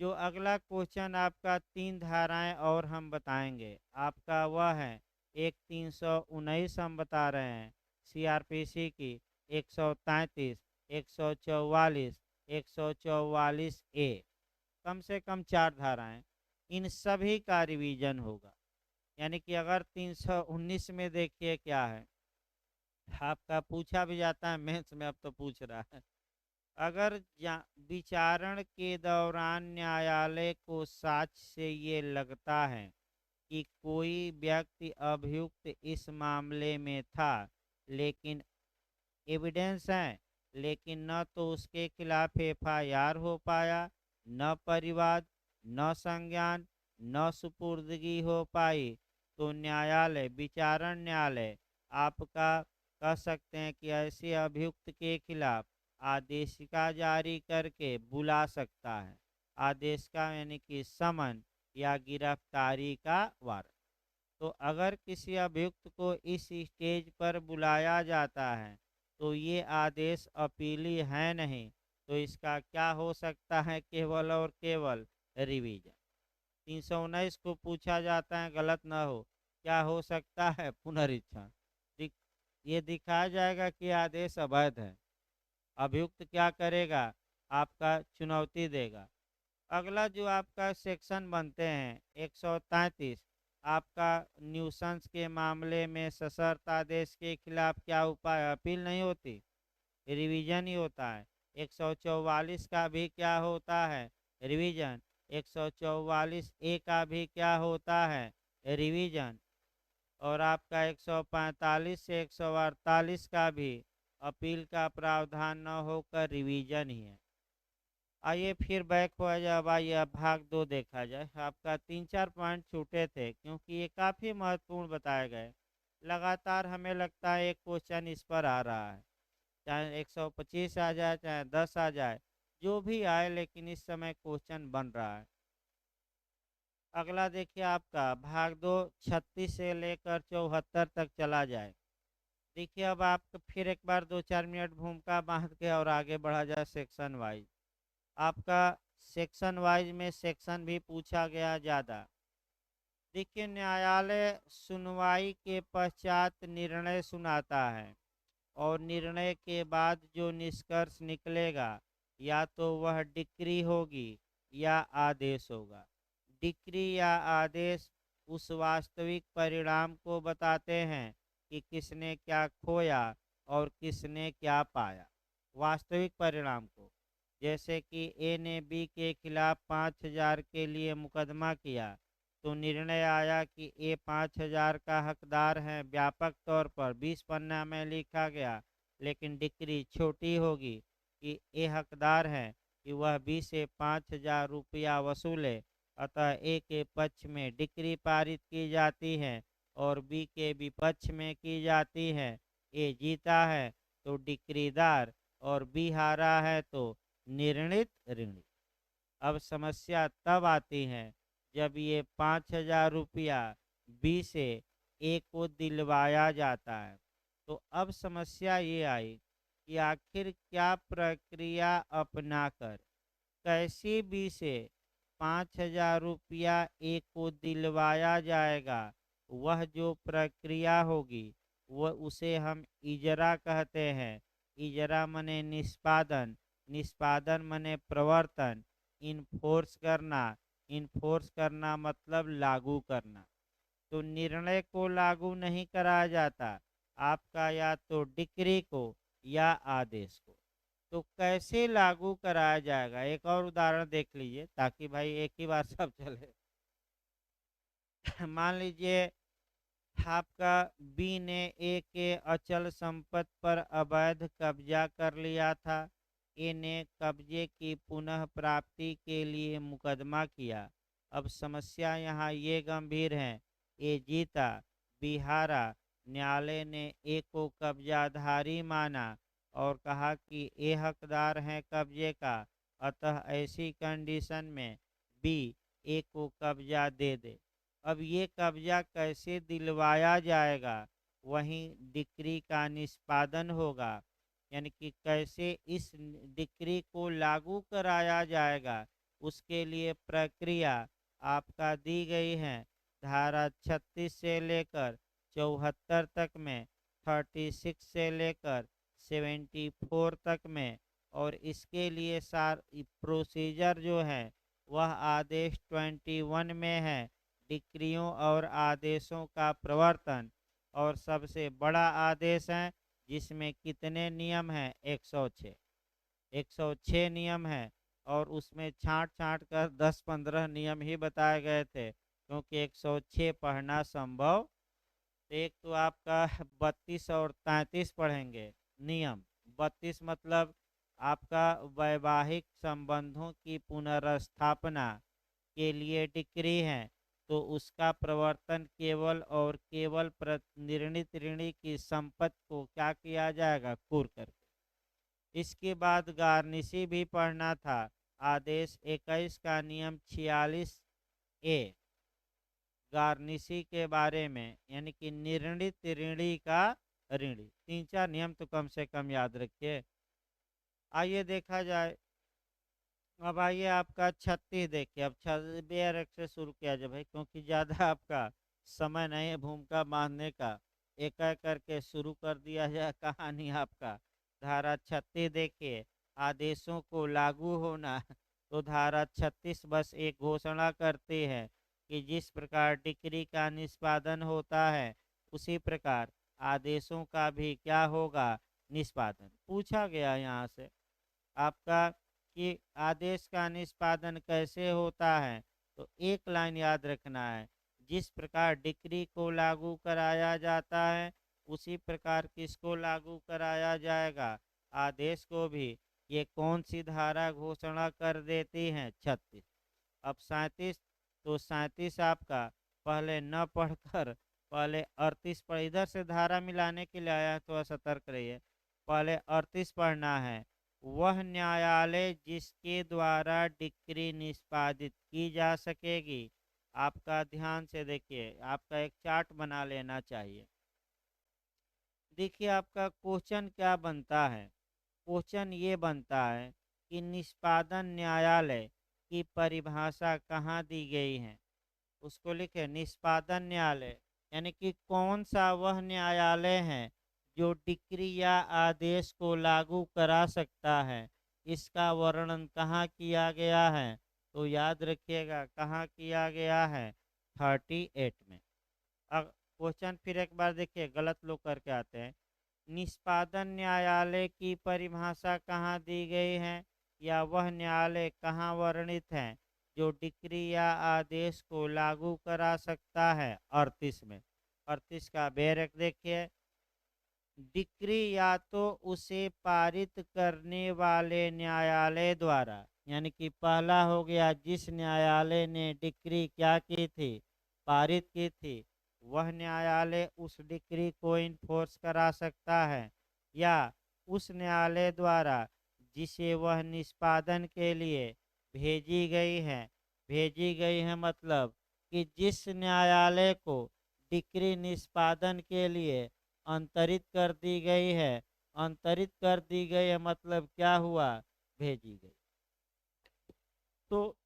जो अगला क्वेश्चन आपका 3 धाराएं और हम बताएंगे, आपका वह है एक 319 हम बता रहे हैं सीआरपीसी की, 133, 144, 144 ए, कम से कम 4 धाराएं, इन सभी का रिवीजन होगा। यानी कि अगर 319 में देखिए क्या है, आपका पूछा भी जाता है मेंस में, अब तो पूछ रहा है, अगर विचारण के दौरान न्यायालय को साक्ष्य से ये लगता है कि कोई व्यक्ति अभियुक्त इस मामले में था, लेकिन एविडेंस है, लेकिन न तो उसके खिलाफ एफआईआर हो पाया, न परिवाद, न संज्ञान, न सुपुर्दगी हो पाई, तो न्यायालय, विचारण न्यायालय आपका कह सकते हैं कि ऐसे अभियुक्त के खिलाफ आदेशिका जारी करके बुला सकता है। आदेशिका यानी कि समन या गिरफ्तारी का वारंट। तो अगर किसी अभियुक्त को इस स्टेज पर बुलाया जाता है तो ये आदेश अपीली है नहीं, तो इसका क्या हो सकता है, केवल और केवल रिवीजन। 319 को पूछा जाता है, गलत ना हो, क्या हो सकता है, पुनरीक्षण। ये दिखाया जाएगा कि आदेश अवैध है, अभियुक्त क्या करेगा, आपका चुनौती देगा। अगला जो आपका सेक्शन बनते हैं 133, आपका न्यूसेंस के मामले में सशर्त आदेश के खिलाफ क्या उपाय, अपील नहीं होती, रिवीजन ही होता है। 144 का भी क्या होता है, रिवीजन। 144 ए का भी क्या होता है, रिवीजन। और आपका 145 से 148 का भी अपील का प्रावधान न होकर रिवीजन ही है। आइए फिर बैक हो जाए, अब आइए अब भाग 2 देखा जाए। आपका 3-4 पॉइंट छूटे थे क्योंकि ये काफ़ी महत्वपूर्ण बताए गए। लगातार हमें लगता है एक क्वेश्चन इस पर आ रहा है, चाहे 125 आ जाए चाहे 10 आ जाए, जो भी आए, लेकिन इस समय क्वेश्चन बन रहा है। अगला देखिए आपका भाग 2 36 से लेकर 74 तक चला जाए। देखिए अब आप फिर एक बार 2-4 मिनट भूमिका बांध के और आगे बढ़ा जाए सेक्शन वाइज। आपका सेक्शन वाइज में सेक्शन भी पूछा गया ज़्यादा। देखिए न्यायालय सुनवाई के पश्चात निर्णय सुनाता है और निर्णय के बाद जो निष्कर्ष निकलेगा या तो वह डिक्री होगी या आदेश होगा। डिक्री या आदेश उस वास्तविक परिणाम को बताते हैं कि किसने क्या खोया और किसने क्या पाया। वास्तविक परिणाम को। जैसे कि ए ने बी के खिलाफ 5,000 के लिए मुकदमा किया, तो निर्णय आया कि ए 5,000 का हकदार है, व्यापक तौर पर 20 पन्ना में लिखा गया, लेकिन डिक्री छोटी होगी कि ए हकदार है कि वह बी से 5,000 रुपया वसूले। अतः ए के पक्ष में डिक्री पारित की जाती है और बी के विपक्ष में की जाती है। ए जीता है तो डिक्रीदार और बी हारा है तो निर्णित ऋणी। अब समस्या तब आती है जब ये 5,000 रुपया बी से ए को दिलवाया जाता है। तो अब समस्या ये आई कि आखिर क्या प्रक्रिया अपनाकर कैसे बी से 5,000 रुपया ए को दिलवाया जाएगा। वह जो प्रक्रिया होगी वह उसे हम इजरा कहते हैं। इजरा मने निष्पादन, निष्पादन मने प्रवर्तन, इन्फोर्स करना, इन्फोर्स करना मतलब लागू करना। तो निर्णय को लागू नहीं कराया जाता आपका या तो डिक्री को या आदेश को। तो कैसे लागू कराया जाएगा, एक और उदाहरण देख लीजिए ताकि भाई एक ही बार सब चले। मान लीजिए आपका बी ने ए के अचल संपत्ति पर अवैध कब्जा कर लिया था। ए ने कब्जे की पुनः प्राप्ति के लिए मुकदमा किया। अब समस्या यहाँ ये गंभीर है, ए जीता, बी हारा। न्यायालय ने ए को कब्जाधारी माना और कहा कि ए हकदार है कब्जे का, अतः ऐसी कंडीशन में बी ए को कब्जा दे दे। अब ये कब्जा कैसे दिलवाया जाएगा, वहीं डिक्री का निष्पादन होगा, यानी कि कैसे इस डिक्री को लागू कराया जाएगा उसके लिए प्रक्रिया आपका दी गई है धारा 36 से लेकर 74 तक में, 36 से लेकर 74 तक में। और इसके लिए सार प्रोसीजर जो है वह आदेश 21 में है, डिक्रियों और आदेशों का प्रवर्तन। और सबसे बड़ा आदेश है जिसमें कितने नियम हैं, 106, 106 नियम है। और उसमें छांट छांट कर 10-15 नियम ही बताए गए थे क्योंकि 106 पढ़ना संभव। तो एक तो आपका 32 और 33 पढ़ेंगे नियम। 32 मतलब आपका वैवाहिक संबंधों की पुनर्स्थापना के लिए डिक्री है, तो उसका प्रवर्तन केवल और केवल निर्णित ऋणी की संपत्ति को क्या किया जाएगा, कुर करके। इसके बाद गार्निशी भी पढ़ना था। आदेश 21 का नियम 46 ए गार्निशी के बारे में, यानी कि निर्णित ऋणी का ऋणी। 3-4 नियम तो कम से कम याद रखिए। आइए देखा जाए। अब आइए आपका 36 देखिए। अब 26 से शुरू किया जाए भाई, क्योंकि ज़्यादा आपका समय नहीं है भूमिका बांधने का। एक एक करके शुरू कर दिया जाए कहानी आपका। धारा 36 देखिए, आदेशों को लागू होना। तो धारा 36 बस एक घोषणा करती है कि जिस प्रकार डिक्री का निष्पादन होता है उसी प्रकार आदेशों का भी क्या होगा, निष्पादन। पूछा गया यहाँ से आपका कि आदेश का निष्पादन कैसे होता है, तो एक लाइन याद रखना है, जिस प्रकार डिक्री को लागू कराया जाता है उसी प्रकार किसको लागू कराया जाएगा, आदेश को भी। ये कौन सी धारा घोषणा कर देती है, 36। अब 37, तो 37 आपका पहले न पढ़कर पहले 38 पर, इधर से धारा मिलाने के लिए आया, थोड़ा सतर्क रहिए। पहले 38 पढ़ना है। वह न्यायालय जिसके द्वारा डिक्री निष्पादित की जा सकेगी। आपका ध्यान से देखिए, आपका एक चार्ट बना लेना चाहिए। देखिए आपका क्वेश्चन क्या बनता है, क्वेश्चन ये बनता है कि निष्पादन न्यायालय की परिभाषा कहाँ दी गई है। उसको लिखे निष्पादन न्यायालय, यानी कि कौन सा वह न्यायालय है जो डिक्री या आदेश को लागू करा सकता है। इसका वर्णन कहाँ किया गया है, तो याद रखिएगा कहाँ किया गया है, 38 में। अब क्वेश्चन फिर एक बार देखिए, गलत लोग करके आते हैं। निष्पादन न्यायालय की परिभाषा कहाँ दी गई है, या वह न्यायालय कहाँ वर्णित है जो डिक्री या आदेश को लागू करा सकता है। 38 में, 38 का बैरक देखिए। डिक्री या तो उसे पारित करने वाले न्यायालय द्वारा, यानी कि पहला हो गया जिस न्यायालय ने डिक्री क्या की थी, पारित की थी, वह न्यायालय उस डिक्री को इन्फोर्स करा सकता है, या उस न्यायालय द्वारा जिसे वह निष्पादन के लिए भेजी गई है। भेजी गई है मतलब कि जिस न्यायालय को डिक्री निष्पादन के लिए अंतरित कर दी गई है। अंतरित कर दी गई है मतलब क्या हुआ, भेजी गई। तो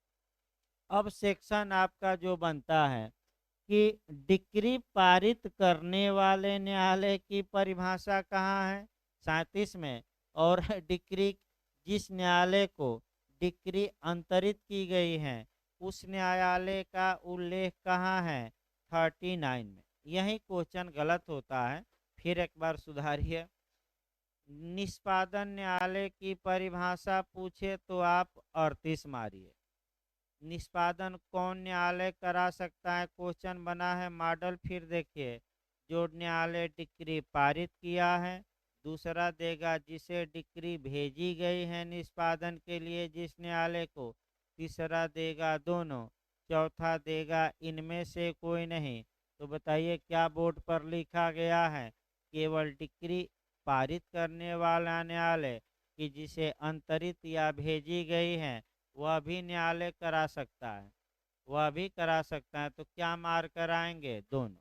अब सेक्शन आपका जो बनता है कि डिक्री पारित करने वाले न्यायालय की परिभाषा कहाँ है, 37 में। और डिक्री, जिस न्यायालय को डिक्री अंतरित की गई है उस न्यायालय का उल्लेख कहाँ है, 39 में। यही क्वेश्चन गलत होता है, फिर एक बार सुधारिए। निष्पादन न्यायालय की परिभाषा पूछे तो आप 38 मारिए। निष्पादन कौन न्यायालय करा सकता है, क्वेश्चन बना है मॉडल। फिर देखिए, जो न्यायालय डिक्री पारित किया है, दूसरा देगा जिसे डिक्री भेजी गई है निष्पादन के लिए जिस न्यायालय को, तीसरा देगा दोनों, चौथा देगा इनमें से कोई नहीं। तो बताइए क्या बोर्ड पर लिखा गया है, केवल डिक्री पारित करने वाला न्यायालय कि जिसे अंतरित या भेजी गई है वह भी न्यायालय करा सकता है, वह भी करा सकता है। तो क्या मार कराएंगे, दोनों।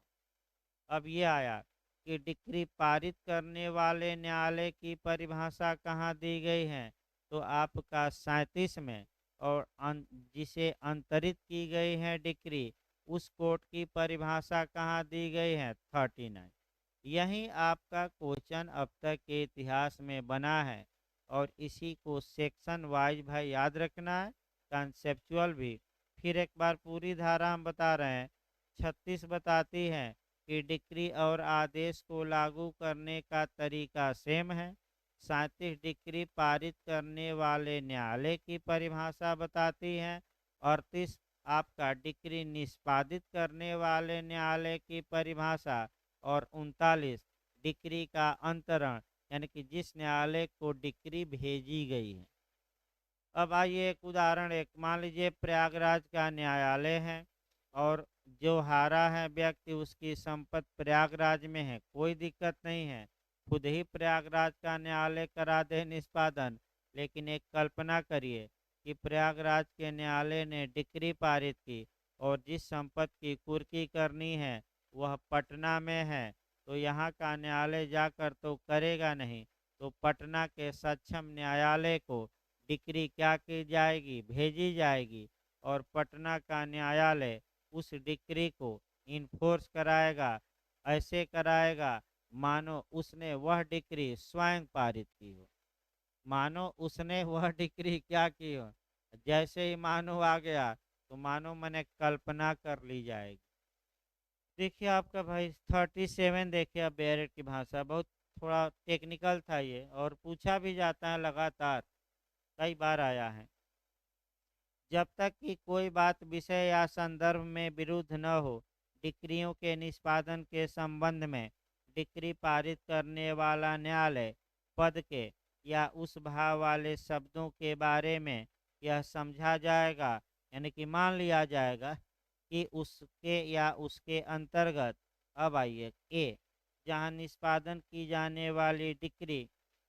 अब ये आया कि डिक्री पारित करने वाले न्यायालय की परिभाषा कहाँ दी गई है, तो आपका 37 में। और जिसे अंतरित की गई है डिक्री, उस कोर्ट की परिभाषा कहाँ दी गई है, 39। यही आपका क्वेश्चन अब तक के इतिहास में बना है, और इसी को सेक्शन वाइज भाई याद रखना है, कंसेप्चुअल भी। फिर एक बार पूरी धारा हम बता रहे हैं। 36 बताती है कि डिक्री और आदेश को लागू करने का तरीका सेम है। 37 डिक्री पारित करने वाले न्यायालय की परिभाषा बताती है। 38 आपका डिक्री निष्पादित करने वाले न्यायालय की परिभाषा। और 39 डिक्री का अंतरण, यानी कि जिस न्यायालय को डिक्री भेजी गई है। अब आइए एक उदाहरण, एक मान लीजिए प्रयागराज का न्यायालय है, और जो हारा है व्यक्ति उसकी संपत्ति प्रयागराज में है, कोई दिक्कत नहीं है, खुद ही प्रयागराज का न्यायालय करा दे निष्पादन। लेकिन एक कल्पना करिए कि प्रयागराज के न्यायालय ने डिक्री पारित की, और जिस संपत्ति की कुर्की करनी है वह पटना में है, तो यहाँ का न्यायालय जाकर तो करेगा नहीं, तो पटना के सक्षम न्यायालय को डिक्री क्या की जाएगी, भेजी जाएगी। और पटना का न्यायालय उस डिक्री को इन्फोर्स कराएगा। ऐसे कराएगा मानो उसने वह डिक्री स्वयं पारित की हो, मानो उसने वह डिक्री क्या की हो। जैसे ही मानो आ गया तो मानो मैंने कल्पना कर ली जाएगी। देखिए आपका भाई 37 देखिए, अब बैरेट की भाषा बहुत थोड़ा टेक्निकल था ये, और पूछा भी जाता है लगातार, कई बार आया है। जब तक कि कोई बात विषय या संदर्भ में विरुद्ध न हो, डिक्रियों के निष्पादन के संबंध में डिक्री पारित करने वाला न्यायालय पद के या उस भाव वाले शब्दों के बारे में यह समझा जाएगा, यानी कि मान लिया जाएगा कि उसके या उसके अंतर्गत। अब आइए ए, जहां निष्पादन की जाने वाली डिक्री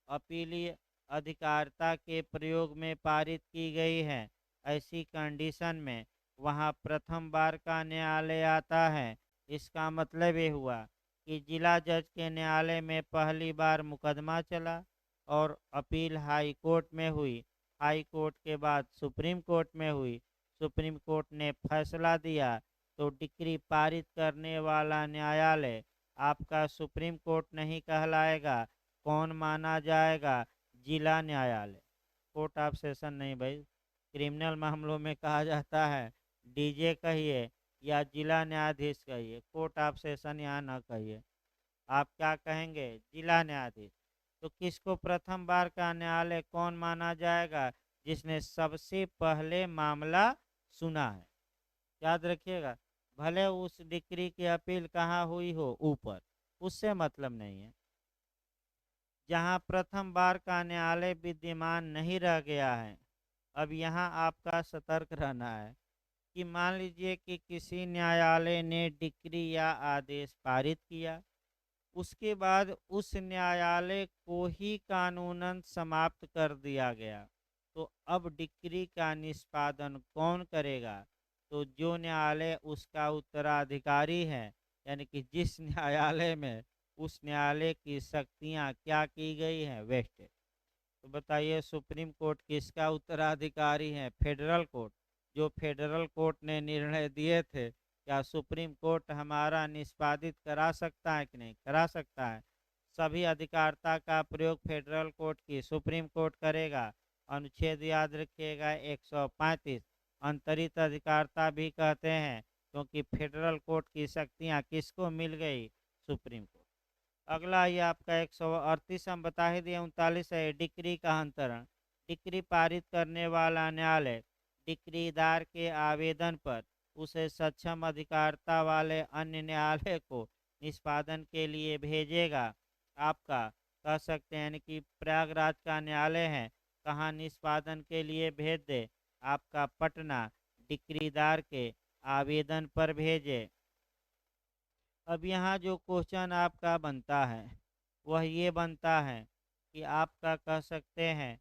अपीलीय अधिकारिता के प्रयोग में पारित की गई है, ऐसी कंडीशन में वहां प्रथम बार का न्यायालय आता है। इसका मतलब ये हुआ कि जिला जज के न्यायालय में पहली बार मुकदमा चला, और अपील हाई कोर्ट में हुई, हाई कोर्ट के बाद सुप्रीम कोर्ट में हुई, सुप्रीम कोर्ट ने फैसला दिया, तो डिक्री पारित करने वाला न्यायालय आपका सुप्रीम कोर्ट नहीं कहलाएगा, कौन माना जाएगा, जिला न्यायालय। कोर्ट ऑफ सेशन नहीं भाई, क्रिमिनल मामलों में कहा जाता है डीजे कहिए या जिला न्यायाधीश कहिए, कोर्ट ऑफ सेशन यहाँ न कहिए। आप क्या कहेंगे? जिला न्यायाधीश। तो किसको प्रथम बार का न्यायालय कौन माना जाएगा? जिसने सबसे पहले मामला सुना है। याद रखिएगा, भले उस डिक्री की अपील कहाँ हुई हो, ऊपर, उससे मतलब नहीं है। जहाँ प्रथम बार का न्यायालय विद्यमान नहीं रह गया है, अब यहाँ आपका सतर्क रहना है कि मान लीजिए कि किसी न्यायालय ने डिक्री या आदेश पारित किया, उसके बाद उस न्यायालय को ही कानूनन समाप्त कर दिया गया, तो अब डिक्री का निष्पादन कौन करेगा? तो जो न्यायालय उसका उत्तराधिकारी है, यानी कि जिस न्यायालय में उस न्यायालय की शक्तियाँ क्या की गई हैं, वेस्टेड। तो बताइए, सुप्रीम कोर्ट किसका उत्तराधिकारी है? Federal court. जो फेडरल कोर्ट ने निर्णय दिए थे, क्या सुप्रीम कोर्ट हमारा निष्पादित करा सकता है कि नहीं? करा सकता है। सभी अधिकारता का प्रयोग फेडरल कोर्ट की सुप्रीम कोर्ट करेगा। अनुच्छेद याद रखिएगा 135, अंतरित अधिकारता भी कहते हैं, क्योंकि फेडरल कोर्ट की शक्तियाँ किसको मिल गई? Supreme court. अगला ये आपका 138 हम बता ही दिए। 39 है डिक्री का अंतरण। डिक्री पारित करने वाला न्यायालय डिक्रीदार के आवेदन पर उसे सक्षम अधिकारता वाले अन्य न्यायालय को निष्पादन के लिए भेजेगा। आपका कह सकते हैं, यानी कि प्रयागराज का न्यायालय है, कहाँ निष्पादन के लिए भेज दे? आपका पटना, डिक्रीदार के आवेदन पर भेजे। अब यहाँ जो क्वेश्चन आपका बनता है वह ये बनता है कि आपका कह सकते हैं,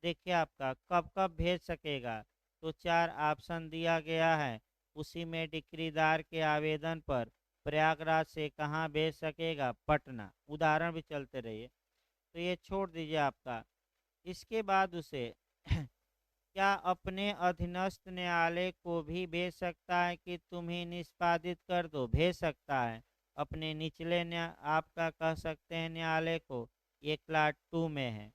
देखिए आपका कब कब भेज सकेगा, तो 4 ऑप्शन दिया गया है। उसी में डिक्रीदार के आवेदन पर प्रयागराज से कहाँ भेज सकेगा? पटना। उदाहरण भी चलते रहिए, तो ये छोड़ दीजिए आपका। इसके बाद उसे क्या अपने अधीनस्थ न्यायालय को भी भेज सकता है कि तुम ही निष्पादित कर दो? भेज सकता है अपने निचले न्याय, आपका कह सकते हैं न्यायालय को। ये क्लास 2 में है।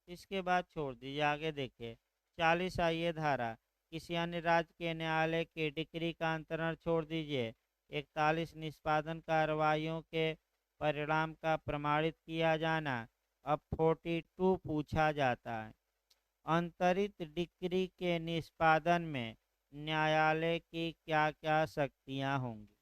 इसके बाद छोड़ दीजिए, आगे देखिए 40 आइए धारा, किसी अन्य राज्य के न्यायालय के डिक्री का अंतरण छोड़ दीजिए। 41 निष्पादन कार्रवाइयों के परिणाम का प्रमाणित किया जाना। अब 42 पूछा जाता है, अंतरित डिक्री के निष्पादन में न्यायालय की क्या क्या शक्तियां होंगी?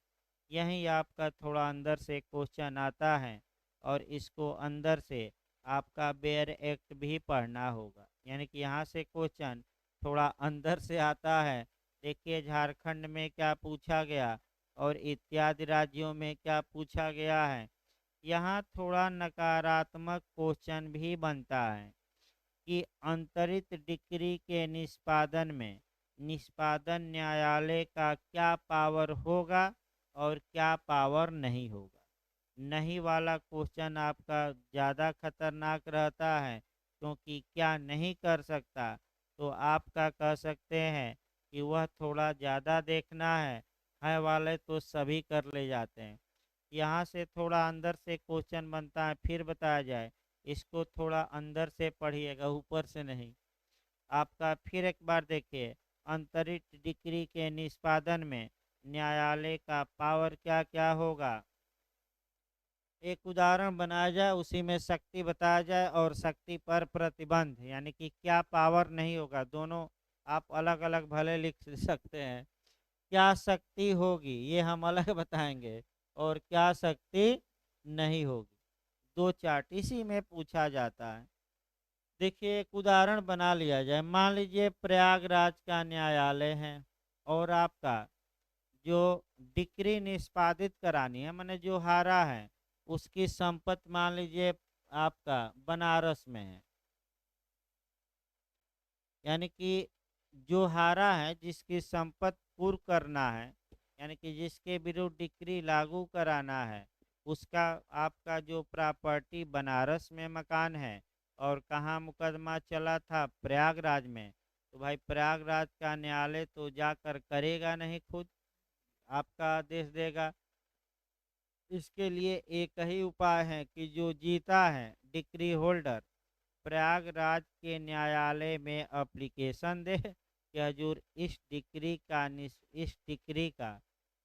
यही आपका थोड़ा अंदर से क्वेश्चन आता है, और इसको अंदर से आपका बेयर एक्ट भी पढ़ना होगा। यानी कि यहाँ से क्वेश्चन थोड़ा अंदर से आता है। देखिए झारखंड में क्या पूछा गया और इत्यादि राज्यों में क्या पूछा गया है। यहाँ थोड़ा नकारात्मक क्वेश्चन भी बनता है कि अंतरित डिक्री के निष्पादन में निष्पादन न्यायालय का क्या पावर होगा और क्या पावर नहीं होगा। नहीं वाला क्वेश्चन आपका ज़्यादा खतरनाक रहता है, क्योंकि क्या नहीं कर सकता, तो आपका कह सकते हैं कि वह थोड़ा ज़्यादा देखना है वाले तो सभी कर ले जाते हैं। यहाँ से थोड़ा अंदर से क्वेश्चन बनता है, फिर बताया जाए, इसको थोड़ा अंदर से पढ़िएगा, ऊपर से नहीं। आपका फिर एक बार देखिए, अंतरित डिक्री के निष्पादन में न्यायालय का पावर क्या क्या होगा। एक उदाहरण बनाया जाए, उसी में शक्ति बताया जाए और शक्ति पर प्रतिबंध, यानी कि क्या पावर नहीं होगा। दोनों आप अलग अलग भले लिख सकते हैं। क्या शक्ति होगी ये हम अलग बताएंगे, और क्या शक्ति नहीं होगी, दो चार्ट इसी में पूछा जाता है। देखिए एक उदाहरण बना लिया जाए, मान लीजिए प्रयागराज का न्यायालय है, और आपका जो डिक्री निष्पादित करानी है, मैंने जो हारा है, उसकी संपत्ति मान लीजिए आपका बनारस में है। यानी कि जो हारा है, जिसकी संपत्ति पूर्व करना है, यानी कि जिसके विरुद्ध डिक्री लागू कराना है, उसका आपका जो प्रॉपर्टी बनारस में मकान है, और कहाँ मुकदमा चला था? प्रयागराज में। तो भाई प्रयागराज का न्यायालय तो जाकर करेगा नहीं, खुद आपका आदेश देगा। इसके लिए एक ही उपाय है कि जो जीता है डिक्री होल्डर, प्रयागराज के न्यायालय में एप्लीकेशन दे कि हजूर इस डिक्री का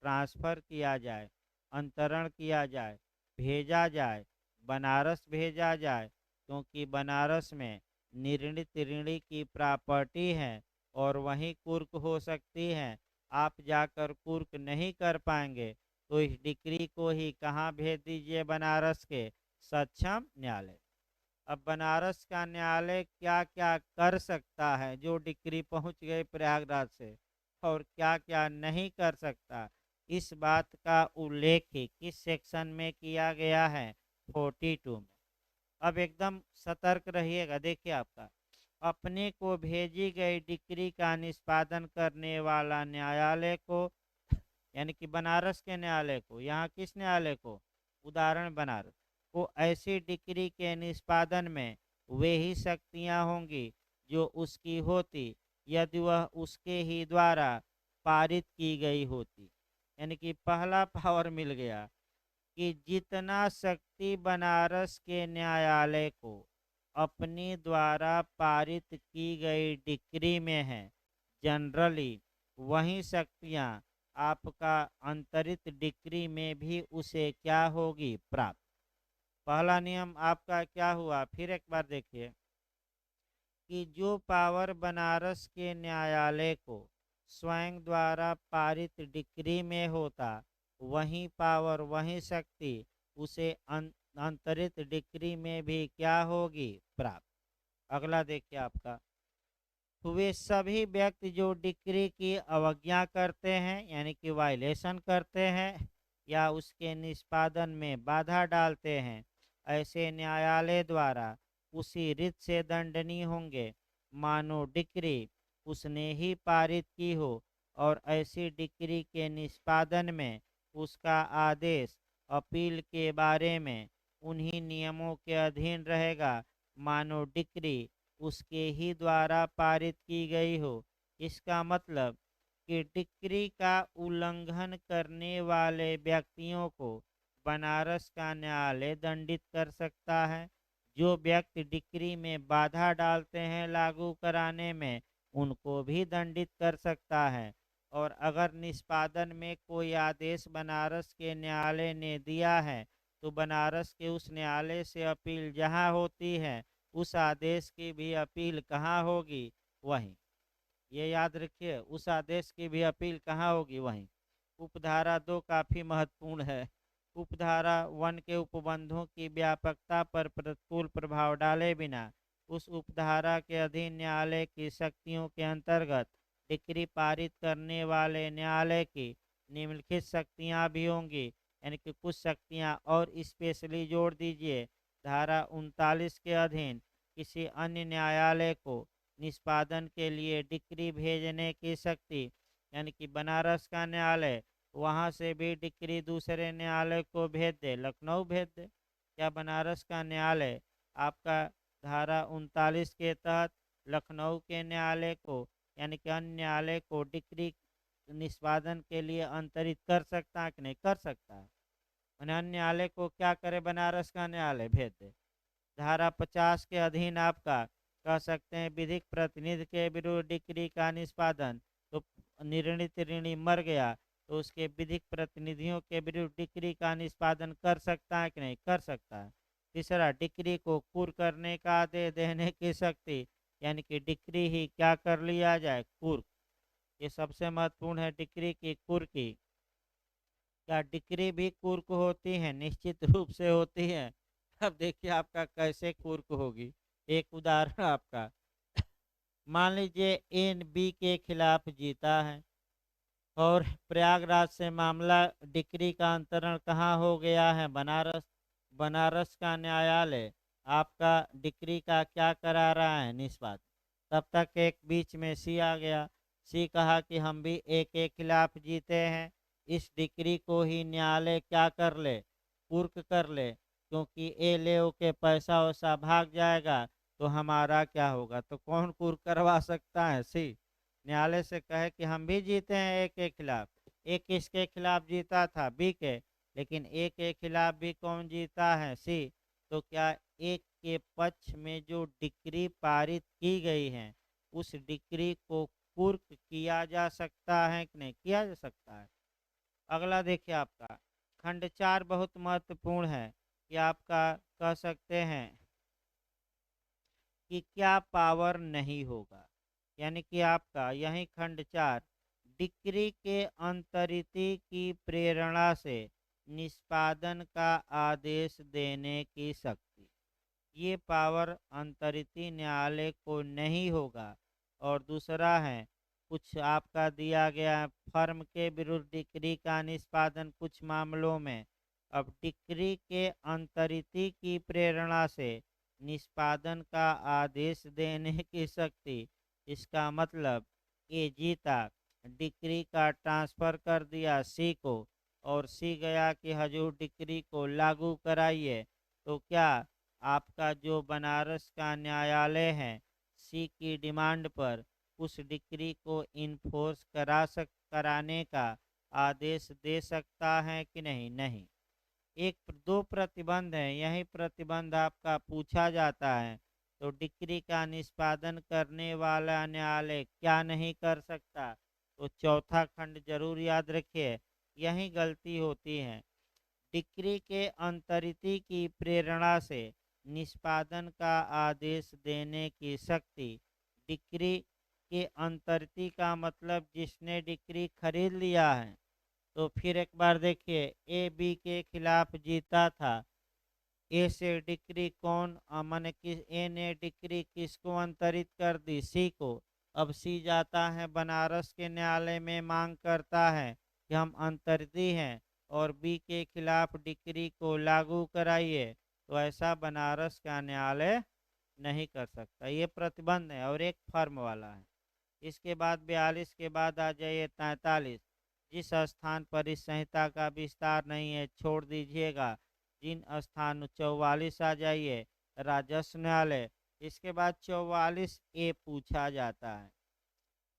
ट्रांसफ़र किया जाए, अंतरण किया जाए, भेजा जाए, बनारस भेजा जाए, क्योंकि बनारस में निर्णित ऋणी की प्रॉपर्टी है और वहीं कुर्क हो सकती है। आप जाकर कुर्क नहीं कर पाएंगे तो इस डिक्री को ही कहाँ भेज दीजिए, बनारस के सक्षम न्यायालय। अब बनारस का न्यायालय क्या क्या कर सकता है, जो डिक्री पहुंच गई प्रयागराज से, और क्या क्या नहीं कर सकता, इस बात का उल्लेख ही किस सेक्शन में किया गया है, 42 में। अब एकदम सतर्क रहिएगा। देखिए आपका अपने को भेजी गई डिक्री का निष्पादन करने वाला न्यायालय को, यानी कि बनारस के न्यायालय को, यहाँ किस न्यायालय को, उदाहरण बनारस को, ऐसी डिक्री के निष्पादन में वे ही शक्तियाँ होंगी जो उसकी होती यदि वह उसके ही द्वारा पारित की गई होती। यानी कि पहला पावर मिल गया कि जितना शक्ति बनारस के न्यायालय को अपने द्वारा पारित की गई डिक्री में है, जनरली वही शक्तियां आपका अंतरित डिक्री में भी उसे क्या होगी, प्राप्त। पहला नियम आपका क्या हुआ, फिर एक बार देखिए कि जो पावर बनारस के न्यायालय को स्वयं द्वारा पारित डिक्री में होता, वही पावर वही शक्ति उसे अंतरित डिक्री में भी क्या होगी, प्राप्त। अगला देखिए आपका, वे सभी व्यक्ति जो डिक्री की अवज्ञा करते हैं, यानी कि वायलेशन करते हैं या उसके निष्पादन में बाधा डालते हैं, ऐसे न्यायालय द्वारा उसी रीत से दंडनीय होंगे मानो डिक्री उसने ही पारित की हो और ऐसी डिक्री के निष्पादन में उसका आदेश अपील के बारे में उन्हीं नियमों के अधीन रहेगा मानो डिक्री उसके ही द्वारा पारित की गई हो। इसका मतलब कि डिक्री का उल्लंघन करने वाले व्यक्तियों को बनारस का न्यायालय दंडित कर सकता है। जो व्यक्ति डिक्री में बाधा डालते हैं लागू कराने में, उनको भी दंडित कर सकता है। और अगर निष्पादन में कोई आदेश बनारस के न्यायालय ने दिया है तो बनारस के उस न्यायालय से अपील जहां होती है, उस आदेश की भी अपील कहाँ होगी, वहीं। ये याद रखिए, उस आदेश की भी अपील कहाँ होगी, वहीं। उपधारा 2 काफी महत्वपूर्ण है। उपधारा 1 के उपबंधों की व्यापकता पर प्रतिकूल प्रभाव डाले बिना उस उपधारा के अधीन न्यायालय की शक्तियों के अंतर्गत डिक्री पारित करने वाले न्यायालय की निम्नलिखित शक्तियां भी होंगी। यानी कि कुछ शक्तियां और स्पेशली जोड़ दीजिए, धारा 39 के अधीन किसी अन्य न्यायालय को निष्पादन के लिए डिक्री भेजने की शक्ति, यानी कि बनारस का न्यायालय वहां से भी डिक्री दूसरे न्यायालय को भेज दे, लखनऊ भेज दे। क्या बनारस का न्यायालय आपका धारा 39 के तहत लखनऊ के न्यायालय को, यानी कि अन्य न्यायालय को डिक्री निष्पादन के लिए अंतरित कर सकता है कि नहीं कर सकता है? अन्य न्यायालय को क्या करे, बनारस का न्यायालय भेज दे। धारा 50 के अधीन आपका कह सकते हैं विधिक प्रतिनिधि के विरुद्ध डिक्री का निष्पादन, तो निर्णित ऋणी मर गया तो उसके विधिक प्रतिनिधियों के विरुद्ध डिक्री का निष्पादन कर सकता है कि नहीं कर सकता है। तीसरा, डिक्री को कुर्क करने का आदेश देने की शक्ति, यानी कि डिक्री ही क्या कर लिया जाए, कुर्क। ये सबसे महत्वपूर्ण है, डिक्री की कुर्की। क्या डिक्री भी कुर्क होती है? निश्चित रूप से होती है। अब देखिए आपका कैसे कुर्क होगी। एक उदाहरण आपका, मान लीजिए एन बी के खिलाफ जीता है और प्रयागराज से मामला डिक्री का अंतरण कहाँ हो गया है, बनारस। बनारस का न्यायालय आपका डिक्री का क्या करा रहा है, निष्पादन। तब तक एक बीच में सी आ गया। सी कहा कि हम भी ए के खिलाफ जीते हैं, इस डिक्री को ही न्यायालय क्या कर ले, कुर्क कर ले, क्योंकि ए ले के पैसा वैसा भाग जाएगा तो हमारा क्या होगा। तो कौन कुर्क करवा सकता है, सी। न्यायालय से कहे कि हम भी जीते हैं ए के खिलाफ। ए किसके खिलाफ जीता था, बी के, लेकिन ए के खिलाफ भी कौन जीता है, सी। तो क्या ए के पक्ष में जो डिक्री पारित की गई है उस डिक्री को कुर्क किया जा सकता है कि नहीं किया जा सकता है। अगला देखिए आपका, खंड 4 बहुत महत्वपूर्ण है कि आपका कह सकते हैं कि क्या पावर नहीं होगा, यानी कि आपका यही खंड 4 डिक्री के अंतरिति की प्रेरणा से निष्पादन का आदेश देने की शक्ति, ये पावर अंतरिति न्यायालय को नहीं होगा। और दूसरा है, कुछ आपका दिया गया है, फर्म के विरुद्ध डिक्री का निष्पादन कुछ मामलों में। अब डिक्री के अंतरिति की प्रेरणा से निष्पादन का आदेश देने की शक्ति, इसका मतलब ए जीता, डिक्री का ट्रांसफर कर दिया सी को, और सी गया कि हजूर डिक्री को लागू कराइए, तो क्या आपका जो बनारस का न्यायालय है सी की डिमांड पर उस डिक्री को इन्फोर्स कराने का आदेश दे सकता है कि नहीं? नहीं। एक दो प्रतिबंध हैं, यही प्रतिबंध आपका पूछा जाता है। तो डिक्री का निष्पादन करने वाला न्यायालय क्या नहीं कर सकता? तो चौथा खंड जरूर याद रखिए, यही गलती होती है। डिक्री के अंतरिति की प्रेरणा से निष्पादन का आदेश देने की शक्ति, डिक्री के अंतरिति का मतलब जिसने डिक्री खरीद लिया है। तो फिर एक बार देखिए, ए बी के खिलाफ जीता था, ए से डिक्री कौन माने कि ए ने डिक्री किसको अंतरित कर दी? सी को। अब सी जाता है बनारस के न्यायालय में, मांग करता है कि हम अंतरित हैं और बी के खिलाफ डिक्री को लागू कराइए, तो ऐसा बनारस का न्यायालय नहीं कर सकता। ये प्रतिबंध है और एक फर्म वाला है। इसके बाद 42 के बाद आ जाइए 43। जिस स्थान पर इस संहिता का विस्तार नहीं है छोड़ दीजिएगा। जिन स्थान 44 आ जाइए राजस्व न्यायालय। इसके बाद 44 ए पूछा जाता है,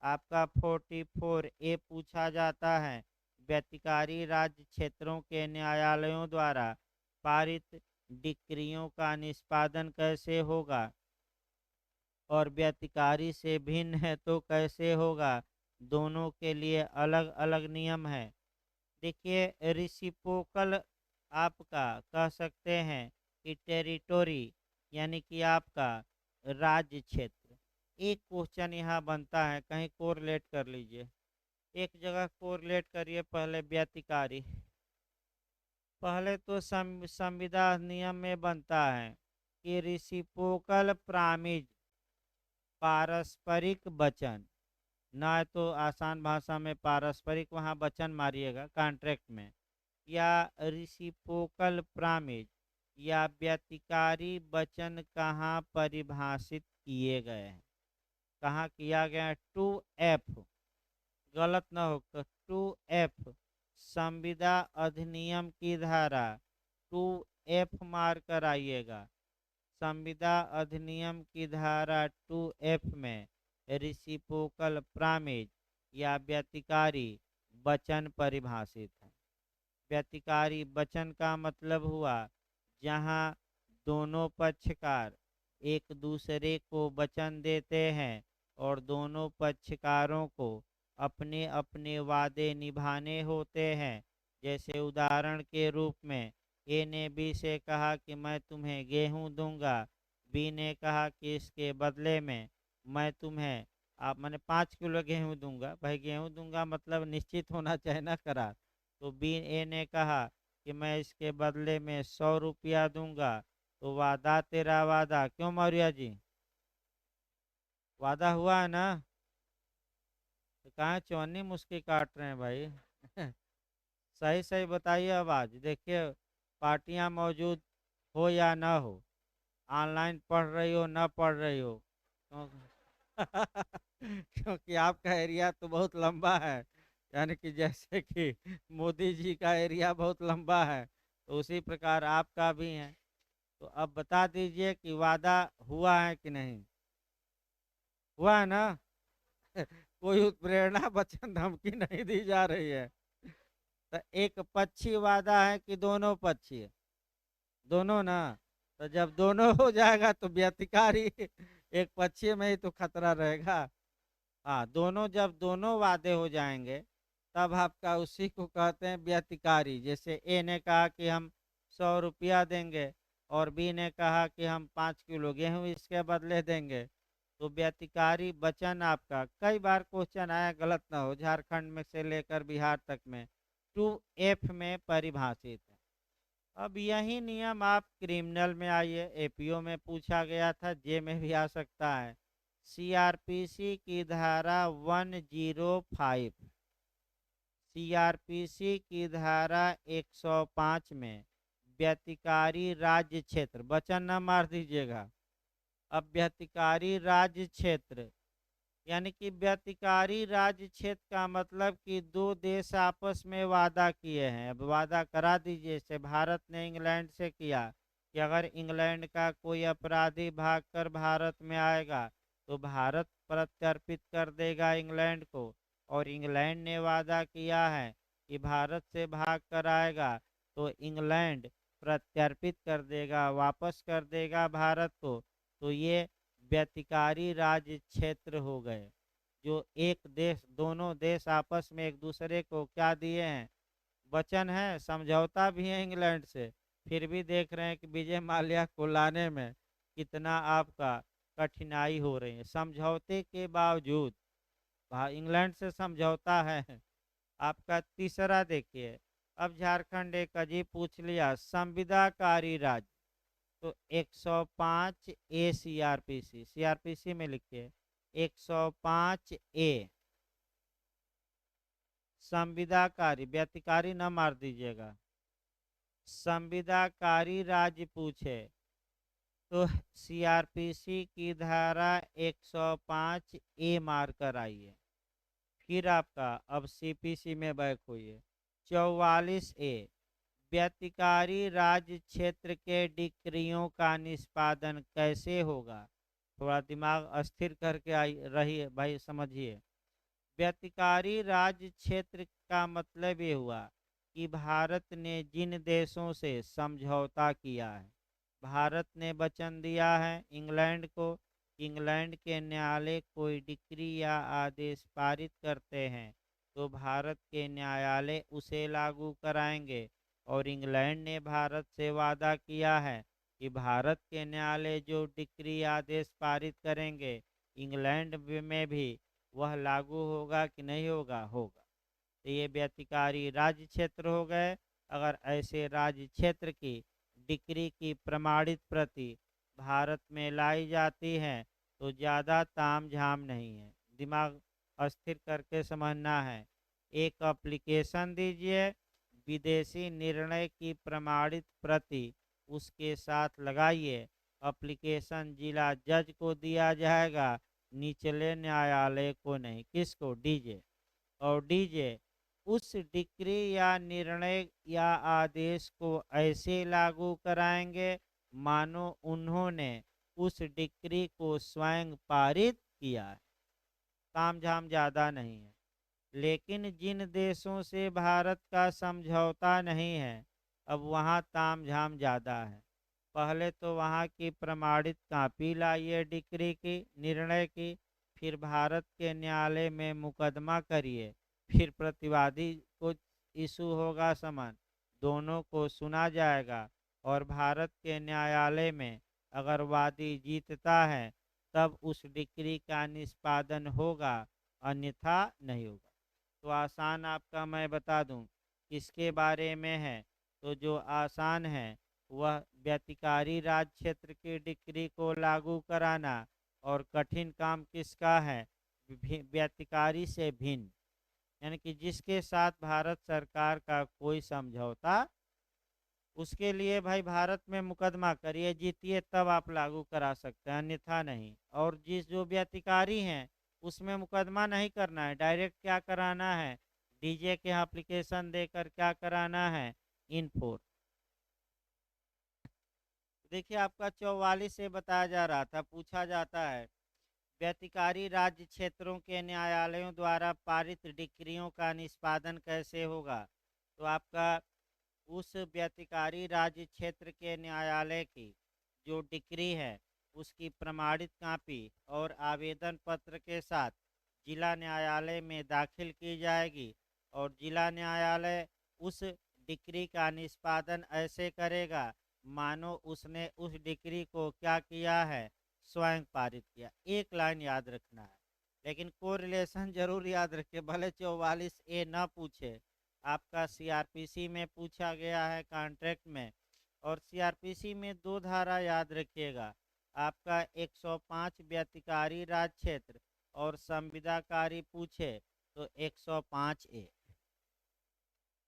आपका 44 ए पूछा जाता है, व्यतिकारी राज्य क्षेत्रों के न्यायालयों द्वारा पारित डिक्रियों का निष्पादन कैसे होगा और व्यतिकारी से भिन्न है तो कैसे होगा? दोनों के लिए अलग अलग नियम है। देखिए, रिसिप्रोकल आपका कह सकते हैं कि टेरिटोरी, यानी कि आपका राज्य क्षेत्र। एक क्वेश्चन यहाँ बनता है, कहीं कोरिलेट कर लीजिए, एक जगह कोरिलेट करिए। पहले व्यतिकारी, पहले तो संविदा नियम में बनता है कि रिसिप्रोकल प्रामिज, पारस्परिक वचन, ना तो आसान भाषा में पारस्परिक वहाँ वचन मारिएगा कॉन्ट्रैक्ट में, या रिसिप्रोकल प्रामिज या व्यतिकारी वचन कहाँ परिभाषित किए गए हैं? कहाँ किया गया है? 2F, गलत ना हो, 2F संविदा अधिनियम की धारा 2F मार कर आइएगा। संविदा अधिनियम की धारा 2F में रिसिप्रोकल प्रामिज या व्यतिकारी वचन परिभाषित है। व्यतिकारी वचन का मतलब हुआ जहां दोनों पक्षकार एक दूसरे को वचन देते हैं और दोनों पक्षकारों को अपने अपने वादे निभाने होते हैं। जैसे उदाहरण के रूप में ए ने बी से कहा कि मैं तुम्हें गेहूं दूंगा, बी ने कहा कि इसके बदले में मैं तुम्हें आप मैंने 5 किलो गेहूं दूंगा। भाई गेहूं दूंगा मतलब निश्चित होना चाहिए ना करार। तो बी ए ने कहा कि मैं इसके बदले में 100 रुपया दूंगा। तो वादा तेरा वादा, क्यों मौर्य जी? वादा हुआ है ना? तो कहाँ चौनी मुस्की काट रहे हैं भाई? सही सही बताइए। आवाज देखिए, पार्टियां मौजूद हो या ना हो, ऑनलाइन पढ़ रही हो ना पढ़ रही हो, क्योंकि आपका एरिया तो बहुत लंबा है, यानी कि जैसे कि मोदी जी का एरिया बहुत लंबा है, तो उसी प्रकार आपका भी है। तो अब बता दीजिए कि वादा हुआ है कि नहीं? हुआ है ना? कोई उत्प्रेरणा वचन धमकी नहीं दी जा रही है। तो एक पक्षी वादा है कि दोनों पक्षी? दोनों ना। तो जब दोनों हो जाएगा तो व्यतिकारी एक पक्षी में ही तो खतरा रहेगा। हाँ, दोनों जब दोनों वादे हो जाएंगे तब आपका उसी को कहते हैं व्यतिकारी। जैसे ए ने कहा कि हम 100 रुपया देंगे और बी ने कहा कि हम 5 किलो गेहूं इसके बदले देंगे, तो व्यतिकारी वचन आपका कई बार क्वेश्चन आया, गलत ना हो, झारखंड में से लेकर बिहार तक में 2F में परिभाषित है। अब यही नियम आप क्रिमिनल में आइए, एपीओ में पूछा गया था, जे में भी आ सकता है। सीआरपीसी की धारा 105, सीआरपीसी की धारा 105 में व्यतिकारी राज्य क्षेत्र, वचन न मार दीजिएगा, अब व्यतिकारी राज्य क्षेत्र यानी कि व्यतिकारी राज्य क्षेत्र का मतलब कि दो देश आपस में वादा किए हैं। अब वादा करा दीजिए, जैसे भारत ने इंग्लैंड से किया कि अगर इंग्लैंड का कोई अपराधी भागकर भारत में आएगा तो भारत प्रत्यर्पित कर देगा इंग्लैंड को, और इंग्लैंड ने वादा किया है कि भारत से भाग कर आएगा तो इंग्लैंड प्रत्यर्पित कर देगा, वापस कर देगा भारत को। तो ये व्यतिकारी राज्य क्षेत्र हो गए, जो एक देश, दोनों देश आपस में एक दूसरे को क्या दिए हैं, वचन है, समझौता भी है इंग्लैंड से, फिर भी देख रहे हैं कि विजय माल्या को लाने में कितना आपका कठिनाई हो रही है। समझौते के बावजूद इंग्लैंड से समझौता है। आपका तीसरा देखिए, अब झारखंड एक अजीब पूछ लिया, संविदाकारी राज्य, तो 105 ए सीआरपीसी, सीआरपीसी में लिखिए 105 ए, संविदाकारी, व्यतिकारी न मार दीजिएगा, संविदाकारी राज्य पूछे तो सीआरपीसी की धारा 105 ए मार कर आइए। फिर आपका अब सीपीसी में बैक हुई 44 ए, व्यतिकारी राज्य क्षेत्र के डिक्रियों का निष्पादन कैसे होगा। थोड़ा दिमाग अस्थिर करके रहिए भाई, समझिए। व्यतिकारी राज्य क्षेत्र का मतलब ये हुआ कि भारत ने जिन देशों से समझौता किया है, भारत ने वचन दिया है इंग्लैंड को, इंग्लैंड के न्यायालय कोई डिक्री या आदेश पारित करते हैं तो भारत के न्यायालय उसे लागू कराएंगे, और इंग्लैंड ने भारत से वादा किया है कि भारत के न्यायालय जो डिक्री आदेश पारित करेंगे इंग्लैंड में भी वह लागू होगा कि नहीं होगा, होगा। तो ये व्यतिकारी राज्य क्षेत्र हो गए। अगर ऐसे राज्य क्षेत्र की डिक्री की प्रमाणित प्रति भारत में लाई जाती है तो ज़्यादा ताम झाम नहीं है, दिमाग अस्थिर करके समझना है। एक एप्लीकेशन दीजिए, विदेशी निर्णय की प्रमाणित प्रति उसके साथ लगाइए, एप्लीकेशन जिला जज को दिया जाएगा, निचले न्यायालय को नहीं। किसको? डीजे। और डीजे उस डिक्री या निर्णय या आदेश को ऐसे लागू कराएंगे मानो उन्होंने उस डिक्री को स्वयं पारित किया है। तामझाम ज़्यादा नहीं है। लेकिन जिन देशों से भारत का समझौता नहीं है, अब वहाँ तामझाम ज़्यादा है। पहले तो वहाँ की प्रमाणित कापी लाइए डिक्री की, निर्णय की, फिर भारत के न्यायालय में मुकदमा करिए, फिर प्रतिवादी को इशू होगा समन, दोनों को सुना जाएगा, और भारत के न्यायालय में अगर वादी जीतता है तब उस डिक्री का निष्पादन होगा, अन्यथा नहीं होगा। तो आसान आपका मैं बता दूं किसके बारे में है, तो जो आसान है वह व्यतिकारी राज्य क्षेत्र की डिक्री को लागू कराना, और कठिन काम किसका है, व्यतिकारी से भिन्न, यानी कि जिसके साथ भारत सरकार का कोई समझौता, उसके लिए भाई भारत में मुकदमा करिए, जीतिए, तब आप लागू करा सकते हैं, अन्यथा नहीं। और जिस जो व्यतिकारी हैं उसमें मुकदमा नहीं करना है, डायरेक्ट क्या कराना है, डीजे के एप्लीकेशन देकर क्या कराना है, इनफोर्स। देखिए आपका 44 से बताया जा रहा था, पूछा जाता है व्यतिकारी राज्य क्षेत्रों के न्यायालयों द्वारा पारित डिक्रियों का निष्पादन कैसे होगा। तो आपका उस व्यतिकारी राज्य क्षेत्र के न्यायालय की जो डिक्री है उसकी प्रमाणित कापी और आवेदन पत्र के साथ जिला न्यायालय में दाखिल की जाएगी, और जिला न्यायालय उस डिक्री का निष्पादन ऐसे करेगा मानो उसने उस डिक्री को क्या किया है, स्वयं पारित किया। एक लाइन याद रखना है, लेकिन कोरिलेशन जरूर याद रखिए, भले 44A ना पूछे। आपका सीआरपीसी में पूछा गया है कॉन्ट्रैक्ट में, और सीआरपीसी में दो धारा याद रखिएगा, आपका 105 व्यतिकारी राज्य क्षेत्र और संविदाकारी पूछे तो 105A।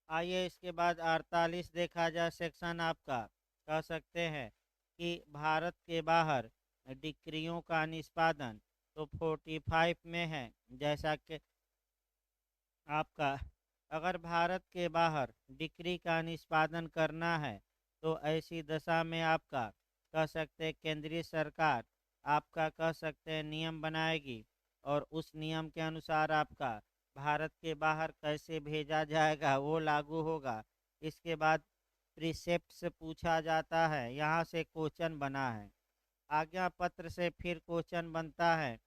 आइए इसके बाद 48 देखा जाए सेक्शन आपका, कह सकते हैं कि भारत के बाहर डिक्रियों का निष्पादन तो 45 में है। जैसा कि आपका अगर भारत के बाहर डिक्री का निष्पादन करना है तो ऐसी दशा में आपका कह सकते हैं केंद्रीय सरकार आपका कह सकते हैं नियम बनाएगी, और उस नियम के अनुसार आपका भारत के बाहर कैसे भेजा जाएगा वो लागू होगा। इसके बाद प्रिसेप्ट से पूछा जाता है, यहाँ से क्वेश्चन बना है। आज्ञा पत्र से फिर क्वेश्चन बनता है,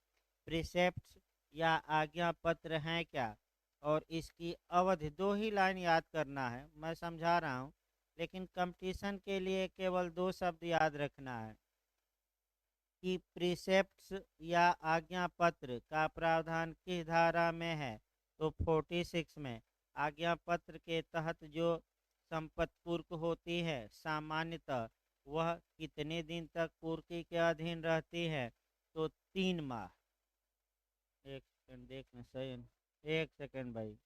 प्रिसेप्ट या आज्ञा पत्र हैं क्या, और इसकी अवधि। दो ही लाइन याद करना है, मैं समझा रहा हूँ, लेकिन कंपटीशन के लिए केवल दो शब्द याद रखना है कि प्रिसेप्ट्स या आज्ञा पत्र का प्रावधान किस धारा में है, तो 46 में। आज्ञा पत्र के तहत जो संपत्ति कुर्क होती है सामान्यतः वह कितने दिन तक कुर्की के अधीन रहती है, तो 3 माह। एक सेकंड देखना सही है। एक सेकंड भाई,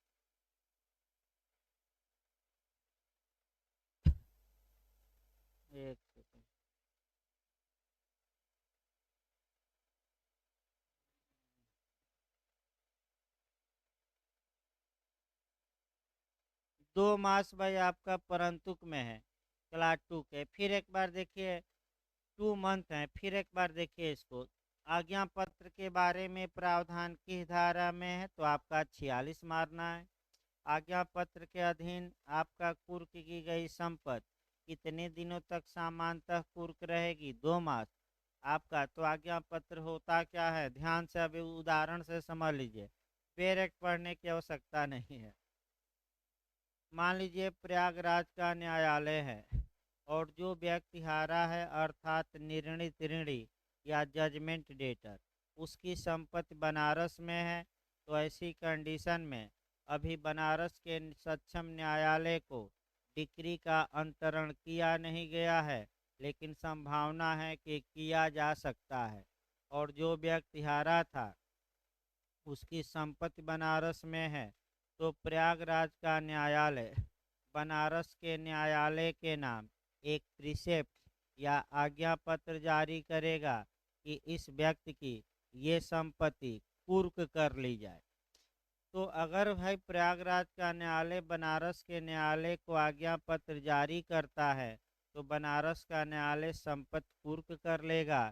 एक सेकंड। 2 मास भाई आपका परंतुक में है, क्लास 2 के। फिर एक बार देखिए 2 मंथ है, फिर एक बार देखिए इसको। आज्ञा पत्र के बारे में प्रावधान किस धारा में है, तो आपका 46 मारना है। आज्ञा पत्र के अधीन आपका कुर्क की गई संपत्ति कितने दिनों तक सामान्यतः कुर्क रहेगी, 2 मास आपका। तो आज्ञा पत्र होता क्या है, ध्यान से अभी उदाहरण से समझ लीजिए, डायरेक्ट पढ़ने की आवश्यकता नहीं है। मान लीजिए प्रयागराज का न्यायालय है, और जो व्यक्ति हारा है अर्थात निर्णित ऋणी या जजमेंट डेटर, उसकी संपत्ति बनारस में है, तो ऐसी कंडीशन में अभी बनारस के सक्षम न्यायालय को डिक्री का अंतरण किया नहीं गया है, लेकिन संभावना है कि किया जा सकता है। और जो व्यक्ति हारा था उसकी संपत्ति बनारस में है, तो प्रयागराज का न्यायालय बनारस के न्यायालय के नाम एक प्रिसेप्ट या आज्ञा पत्र जारी करेगा कि इस व्यक्ति की ये संपत्ति कुर्क कर ली जाए। तो अगर भाई प्रयागराज का न्यायालय बनारस के न्यायालय को आज्ञा पत्र जारी करता है तो बनारस का न्यायालय संपत्ति कुर्क कर लेगा।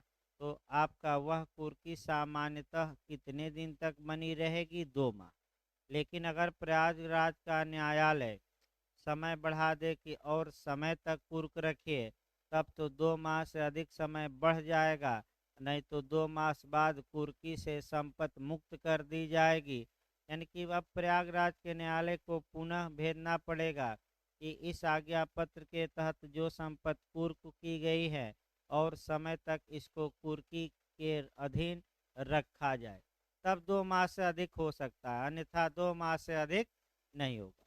तो आपका वह कुर्की सामान्यतः कितने दिन तक बनी रहेगी, 2 माह। लेकिन अगर प्रयागराज का न्यायालय समय बढ़ा दे कि और समय तक कुर्क रखिए, तब तो 2 माह से अधिक समय बढ़ जाएगा, नहीं तो 2 मास बाद कुर्की से संपत्ति मुक्त कर दी जाएगी। यानी कि अब प्रयागराज के न्यायालय को पुनः भेजना पड़ेगा कि इस आज्ञा पत्र के तहत जो संपत्ति कुर्क की गई है और समय तक इसको कुर्की के अधीन रखा जाए, तब 2 माह से अधिक हो सकता है, अन्यथा 2 माह से अधिक नहीं होगा।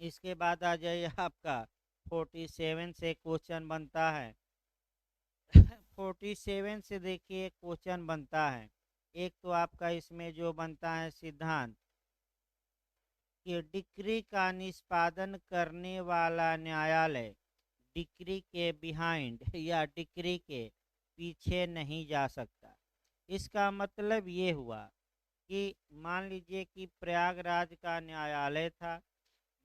इसके बाद आ जाइए आपका 47 से क्वेश्चन बनता है। 47 से देखिए क्वेश्चन बनता है। एक तो आपका इसमें जो बनता है सिद्धांत कि डिक्री का निष्पादन करने वाला न्यायालय डिक्री के बिहाइंड या डिक्री के पीछे नहीं जा सकता। इसका मतलब ये हुआ कि मान लीजिए कि प्रयागराज का न्यायालय था,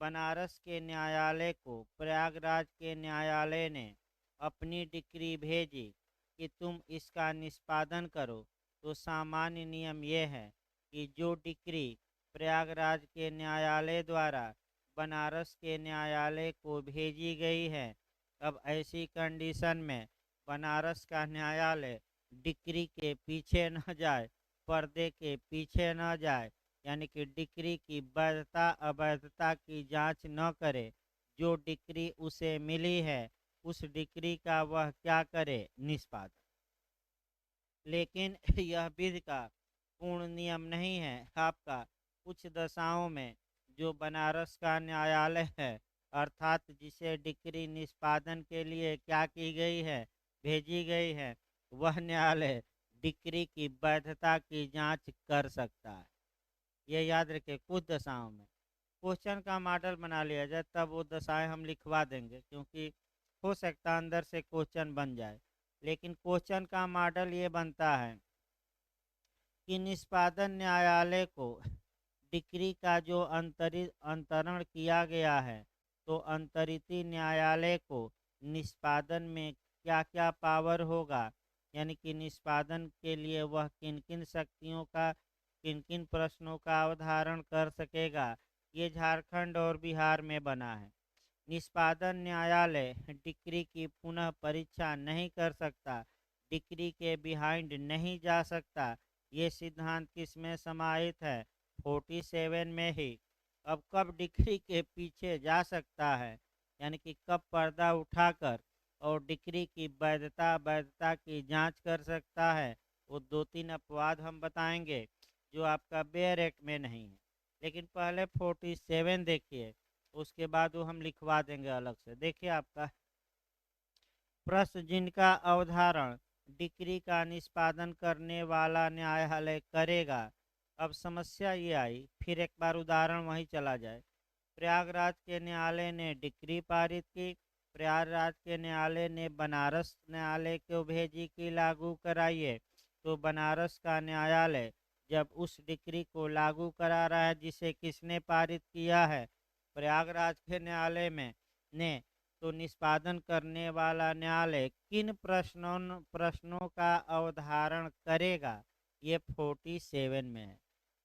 बनारस के न्यायालय को प्रयागराज के न्यायालय ने अपनी डिक्री भेजी कि तुम इसका निष्पादन करो, तो सामान्य नियम यह है कि जो डिक्री प्रयागराज के न्यायालय द्वारा बनारस के न्यायालय को भेजी गई है, अब ऐसी कंडीशन में बनारस का न्यायालय डिक्री के पीछे न जाए, पर्दे के पीछे न जाए, यानी कि डिक्री की वैधता अवैधता की जांच न करे। जो डिक्री उसे मिली है उस डिक्री का वह क्या करे, निष्पादन। लेकिन यह विधि का पूर्ण नियम नहीं है आपका। कुछ दशाओं में जो बनारस का न्यायालय है, अर्थात जिसे डिक्री निष्पादन के लिए क्या की गई है, भेजी गई है, वह न्यायालय डिक्री की वैधता की जांच कर सकता है। ये याद रखिए, कुछ दशाओं में। क्वेश्चन का मॉडल बना लिया जाए तब वो दशाएं हम लिखवा देंगे, क्योंकि हो सकता है अंदर से क्वेश्चन बन जाए। लेकिन क्वेश्चन का मॉडल ये बनता है कि निष्पादन न्यायालय को डिक्री का जो अंतरण किया गया है, तो अंतरित न्यायालय को निष्पादन में क्या क्या पावर होगा, यानी कि निष्पादन के लिए वह किन किन शक्तियों का, किन किन प्रश्नों का अवधारण कर सकेगा, ये झारखंड और बिहार में बना है। निष्पादन न्यायालय डिक्री की पुनः परीक्षा नहीं कर सकता, डिक्री के बिहाइंड नहीं जा सकता। ये सिद्धांत किसमें समाहित है, 47 में ही। अब कब डिक्री के पीछे जा सकता है, यानी कि कब पर्दा उठाकर और डिक्री की वैधता वैधता की जांच कर सकता है, वो 2-3 अपवाद हम बताएंगे जो आपका बेयर एक्ट में नहीं है। लेकिन पहले 47 देखिए, उसके बाद वो हम लिखवा देंगे अलग से। देखिए आपका प्रश्न जिनका अवधारण डिक्री का निष्पादन करने वाला न्यायालय करेगा। अब समस्या ये आई, फिर एक बार उदाहरण वहीं चला जाए। प्रयागराज के न्यायालय ने डिक्री पारित की, प्रयागराज के न्यायालय ने बनारस न्यायालय को भेजी कि लागू कराइए। तो बनारस का न्यायालय जब उस डिक्री को लागू करा रहा है जिसे किसने पारित किया है, प्रयागराज के न्यायालय में ने, तो निष्पादन करने वाला न्यायालय किन प्रश्नों का अवधारण करेगा, ये 47 में है।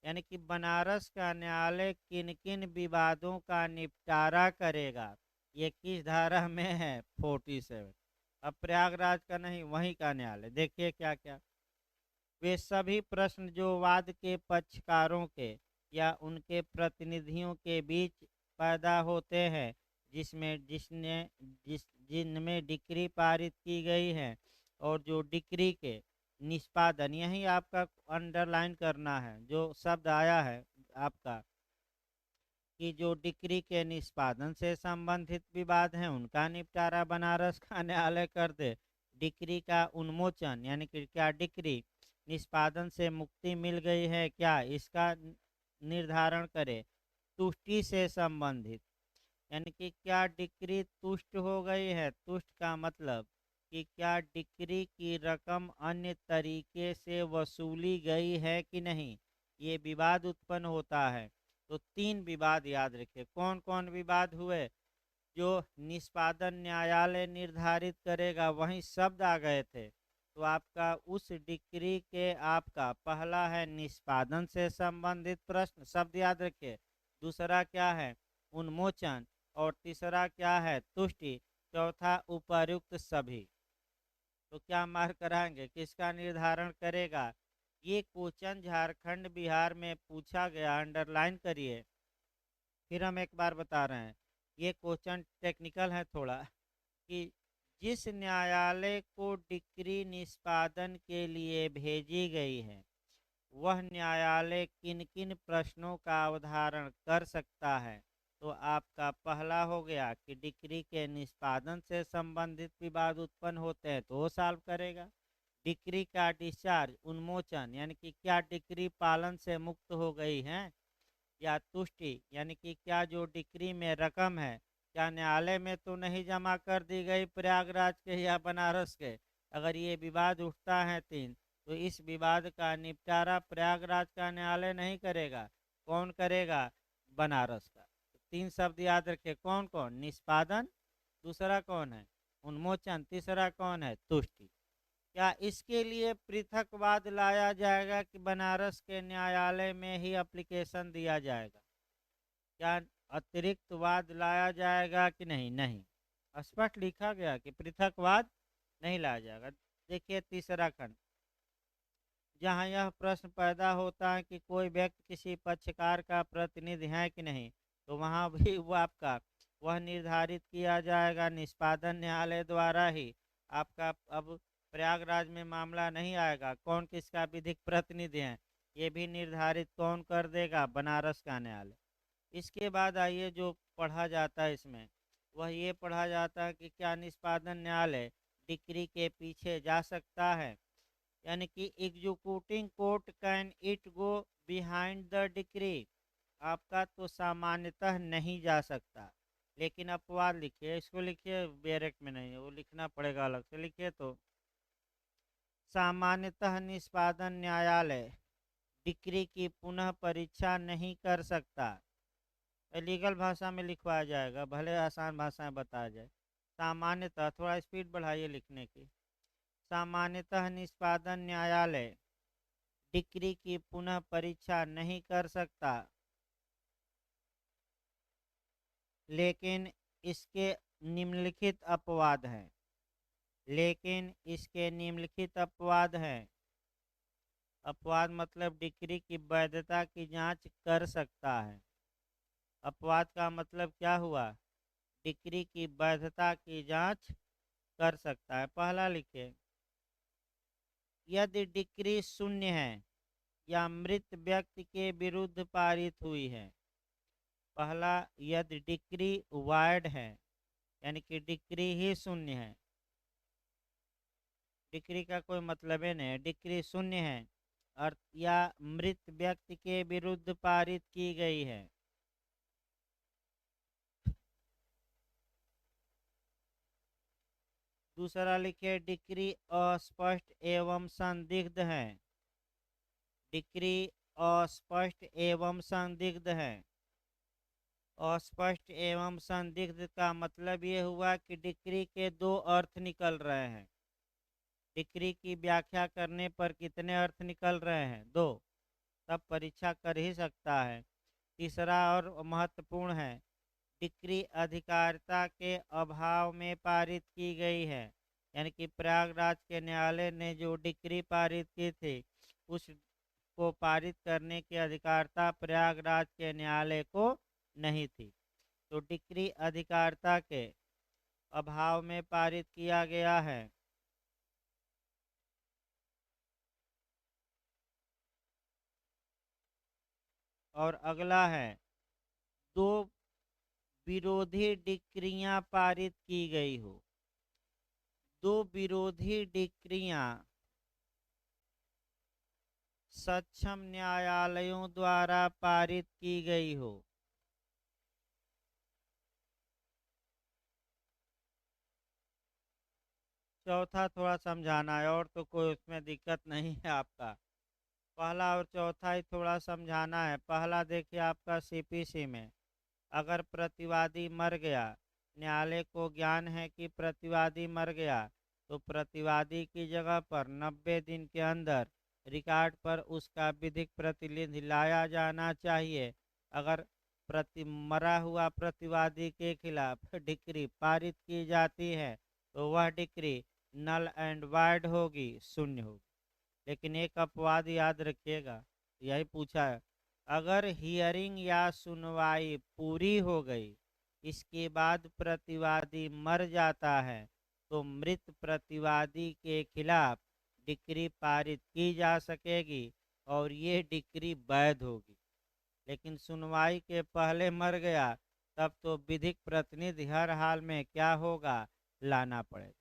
यानी कि बनारस का न्यायालय किन किन विवादों का निपटारा करेगा, ये किस धारा में है, 47। अब प्रयागराज का नहीं, वहीं का न्यायालय देखिए क्या क्या। वे सभी प्रश्न जो वाद के पक्षकारों के या उनके प्रतिनिधियों के बीच पैदा होते हैं, जिनमें डिक्री पारित की गई है, और जो डिक्री के निष्पादन, यही आपका अंडरलाइन करना है जो शब्द आया है आपका, कि जो डिक्री के निष्पादन से संबंधित विवाद हैं उनका निपटारा बनारस का न्यायालय कर दे। डिक्री का उन्मोचन, यानी कि क्या डिक्री निष्पादन से मुक्ति मिल गई है क्या, इसका निर्धारण करे। तुष्टि से संबंधित, यानी कि क्या डिक्री तुष्ट हो गई है, तुष्ट का मतलब कि क्या डिक्री की रकम अन्य तरीके से वसूली गई है कि नहीं, ये विवाद उत्पन्न होता है। तो 3 विवाद याद रखिए। कौन कौन विवाद हुए, जो निष्पादन न्यायालय निर्धारित करेगा, वहीं शब्द आ गए थे। तो आपका उस डिक्री के आपका पहला है निष्पादन से संबंधित प्रश्न, शब्द याद रखिए। दूसरा क्या है, उन्मोचन। और तीसरा क्या है, तुष्टि। चौथा उपर्युक्त सभी। तो क्या मार्क कराएंगे, किसका निर्धारण करेगा। ये क्वेश्चन झारखंड बिहार में पूछा गया, अंडरलाइन करिए। फिर हम एक बार बता रहे हैं, ये क्वेश्चन टेक्निकल है थोड़ा, कि जिस न्यायालय को डिक्री निष्पादन के लिए भेजी गई है, वह न्यायालय किन किन प्रश्नों का अवधारण कर सकता है। तो आपका पहला हो गया कि डिक्री के निष्पादन से संबंधित विवाद उत्पन्न होते हैं तो वो सॉल्व करेगा। डिक्री का डिस्चार्ज, उन्मोचन, यानी कि क्या डिक्री पालन से मुक्त हो गई है। या तुष्टि, यानी कि क्या जो डिक्री में रकम है, क्या न्यायालय में तो नहीं जमा कर दी गई प्रयागराज के या बनारस के। अगर ये विवाद उठता है 3, तो इस विवाद का निपटारा प्रयागराज का न्यायालय नहीं करेगा, कौन करेगा, बनारस का। तो 3 शब्द याद रखे, कौन कौन, निष्पादन, दूसरा कौन है, उन्मोचन, तीसरा कौन है, तुष्टि। क्या इसके लिए पृथकवाद लाया जाएगा कि बनारस के न्यायालय में ही एप्लीकेशन दिया जाएगा, क्या अतिरिक्त वाद लाया जाएगा कि नहीं, नहीं, स्पष्ट लिखा गया कि पृथकवाद नहीं लाया जाएगा। देखिए तीसरा खंड, जहाँ यह प्रश्न पैदा होता है कि कोई व्यक्ति किसी पक्षकार का प्रतिनिधि है कि नहीं, तो वहाँ भी वो आपका वह निर्धारित किया जाएगा निष्पादन न्यायालय द्वारा ही। आपका अब प्रयागराज में मामला नहीं आएगा, कौन किसका विधिक प्रतिनिधि है ये भी निर्धारित कौन कर देगा, बनारस का न्यायालय। इसके बाद आइए जो पढ़ा जाता है इसमें, वह ये पढ़ा जाता है कि क्या निष्पादन न्यायालय डिक्री के पीछे जा सकता है, यानी कि executing court can it go behind the decree. आपका तो सामान्यतः नहीं जा सकता, लेकिन अपवाद लिखिए, इसको लिखिए बैरेक्ट में नहीं है, वो लिखना पड़ेगा अलग से, लिखिए तो सामान्यतः निष्पादन न्यायालय डिक्री की पुनः परीक्षा नहीं कर सकता। लीगल भाषा में लिखवाया जाएगा, भले आसान भाषा में बताया जाए। सामान्यतः, थोड़ा स्पीड बढ़ाइए लिखने की, सामान्यतः निष्पादन न्यायालय डिक्री की पुनः परीक्षा नहीं कर सकता, लेकिन इसके निम्नलिखित अपवाद हैं। लेकिन इसके निम्नलिखित अपवाद हैं। अपवाद मतलब डिक्री की वैधता की जांच कर सकता है। अपवाद का मतलब क्या हुआ, डिक्री की वैधता की जांच कर सकता है। पहला लिखे, यदि डिक्री शून्य है या मृत व्यक्ति के विरुद्ध पारित हुई है। पहला, यदि डिक्री वाइड है, यानी कि डिक्री ही शून्य है, डिक्री का कोई मतलब ही नहीं है, डिक्री शून्य है और या मृत व्यक्ति के विरुद्ध पारित की गई है। दूसरा लिखे, डिक्री अस्पष्ट एवं संदिग्ध है। डिक्री अस्पष्ट एवं संदिग्ध है। अस्पष्ट एवं संदिग्ध का मतलब ये हुआ कि डिक्री के दो अर्थ निकल रहे हैं। डिक्री की व्याख्या करने पर कितने अर्थ निकल रहे हैं, दो, तब परीक्षा कर ही सकता है। तीसरा और महत्वपूर्ण है, डिक्री अधिकारिता के अभाव में पारित की गई है, यानी कि प्रयागराज के न्यायालय ने जो डिक्री पारित की थी उसको पारित करने की अधिकारिता प्रयागराज के न्यायालय को नहीं थी। तो डिक्री अधिकारिता के अभाव में पारित किया गया है। और अगला है, दो विरोधी डिक्रियां पारित की गई हो। दो विरोधी डिक्रियां सक्षम न्यायालयों द्वारा पारित की गई हो। चौथा थोड़ा समझाना है, और तो कोई उसमें दिक्कत नहीं है आपका। पहला और चौथा ही थोड़ा समझाना है। पहला देखिए आपका सीपीसी में, अगर प्रतिवादी मर गया, न्यायालय को ज्ञान है कि प्रतिवादी मर गया, तो प्रतिवादी की जगह पर 90 दिन के अंदर रिकॉर्ड पर उसका विधिक प्रतिनिधि लाया जाना चाहिए। अगर मरा हुआ प्रतिवादी के खिलाफ डिक्री पारित की जाती है तो वह डिक्री नल एंड वाइड होगी, शून्य होगी। लेकिन एक अपवाद याद रखिएगा, यही पूछा है, अगर हियरिंग या सुनवाई पूरी हो गई, इसके बाद प्रतिवादी मर जाता है, तो मृत प्रतिवादी के खिलाफ डिक्री पारित की जा सकेगी और ये डिक्री वैध होगी। लेकिन सुनवाई के पहले मर गया, तब तो विधिक प्रतिनिधि हर हाल में क्या होगा, लाना पड़ेगा।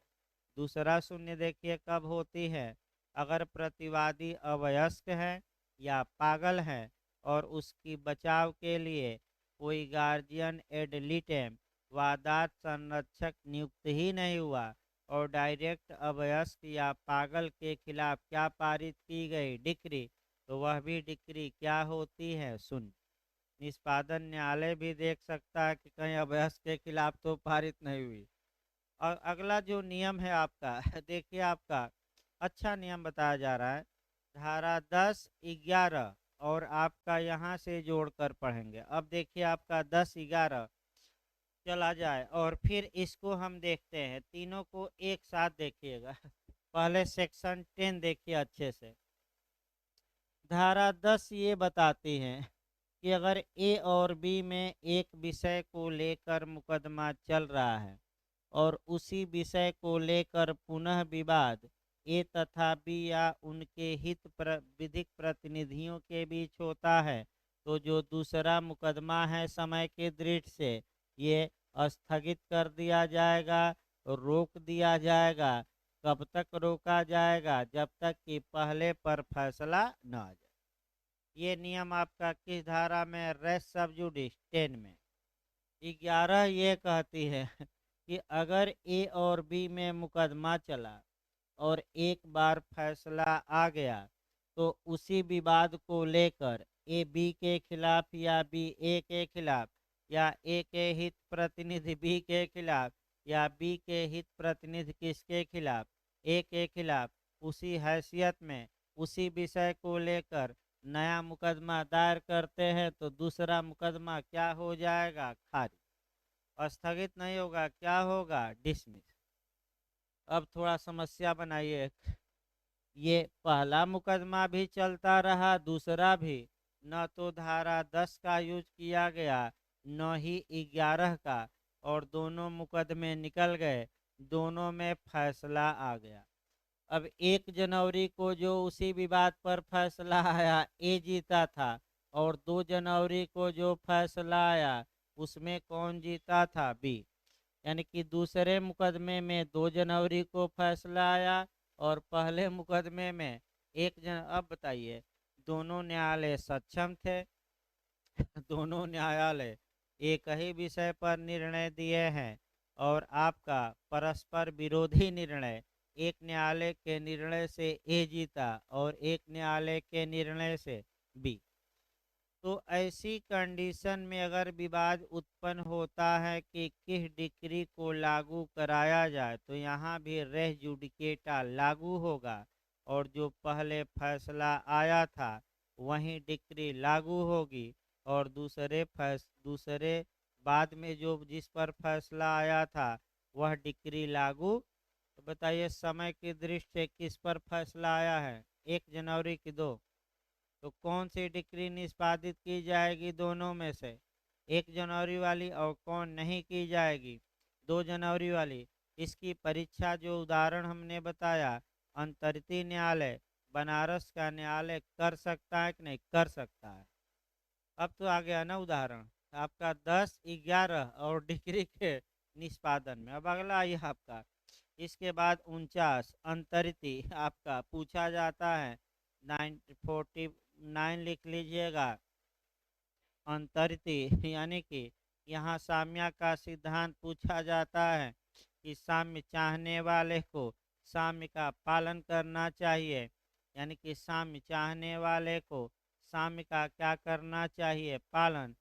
दूसरा शून्य देखिए कब होती है, अगर प्रतिवादी अवयस्क है या पागल है और उसकी बचाव के लिए कोई गार्जियन एड लिटेम वादात संरक्षक नियुक्त ही नहीं हुआ और डायरेक्ट अवयस्क या पागल के खिलाफ क्या पारित की गई, डिक्री, तो वह भी डिक्री क्या होती है, शून्य। निष्पादन न्यायालय भी देख सकता है कि कहीं अभ्यस्त के खिलाफ तो पारित नहीं हुई। और अगला जो नियम है आपका देखिए आपका अच्छा नियम बताया जा रहा है, धारा 10-11 और आपका यहाँ से जोड़कर पढ़ेंगे। अब देखिए आपका 10-11 चला जाए और फिर इसको हम देखते हैं, तीनों को एक साथ देखिएगा। पहले सेक्शन 10 देखिए अच्छे से। धारा 10 ये बताती है कि अगर ए और बी में एक विषय को लेकर मुकदमा चल रहा है और उसी विषय को लेकर पुनः विवाद ए तथा बी या उनके विधिक प्रतिनिधियों के बीच होता है, तो जो दूसरा मुकदमा है समय के दृष्टि से ये स्थगित कर दिया जाएगा, रोक दिया जाएगा। कब तक रोका जाएगा? जब तक कि पहले पर फैसला न आ जाए। ये नियम आपका किस धारा में? रेस सब जुडिस 10 में। 11 ये कहती है कि अगर ए और बी में मुकदमा चला और एक बार फैसला आ गया तो उसी विवाद को लेकर ए बी के खिलाफ या बी ए के खिलाफ या ए के हित प्रतिनिधि बी के खिलाफ या बी के हित प्रतिनिधि किसके खिलाफ? ए के खिलाफ उसी हैसियत में उसी विषय को लेकर नया मुकदमा दायर करते हैं, तो दूसरा मुकदमा क्या हो जाएगा? खारिज। स्थगित नहीं होगा, क्या होगा? डिसमिस। अब थोड़ा समस्या बनाइए। ये पहला मुकदमा भी चलता रहा, दूसरा भी, न तो धारा 10 का यूज किया गया न ही 11 का, और दोनों मुकदमे निकल गए, दोनों में फैसला आ गया। अब 1 जनवरी को जो उसी विवाद पर फैसला आया ए जीता था, और 2 जनवरी को जो फैसला आया उसमें कौन जीता था? बी। यानी कि दूसरे मुकदमे में 2 जनवरी को फैसला आया और पहले मुकदमे में 1 जन। अब बताइए, दोनों न्यायालय सक्षम थे दोनों न्यायालय एक ही विषय पर निर्णय दिए हैं, और आपका परस्पर विरोधी निर्णय, एक न्यायालय के निर्णय से ए जीता और एक न्यायालय के निर्णय से बी। तो ऐसी कंडीशन में अगर विवाद उत्पन्न होता है कि किस डिक्री को लागू कराया जाए, तो यहाँ भी रेस जुडिकेटा लागू होगा, और जो पहले फैसला आया था वही डिक्री लागू होगी, और दूसरे बाद में जो जिस पर फैसला आया था वह डिक्री लागू। तो बताइए, समय की दृष्टि से किस पर फैसला आया है? 1 जनवरी की। 2, तो कौन सी डिक्री निष्पादित की जाएगी दोनों में से? 1 जनवरी वाली। और कौन नहीं की जाएगी? 2 जनवरी वाली। इसकी परीक्षा जो उदाहरण हमने बताया, अंतर्ती न्यायालय बनारस का न्यायालय कर सकता है कि नहीं कर सकता है? अब तो आ गया ना उदाहरण आपका 10, 11 और डिक्री के निष्पादन में। अब अगला आइए आपका, इसके बाद 49 अंतरिति आपका पूछा जाता है। 949 लिख लीजिएगा। अंतरिति यानी कि यहाँ साम्य का सिद्धांत पूछा जाता है कि साम्य चाहने वाले को साम्य का पालन करना चाहिए, यानी कि साम्य चाहने वाले को साम्य का क्या करना चाहिए? पालन।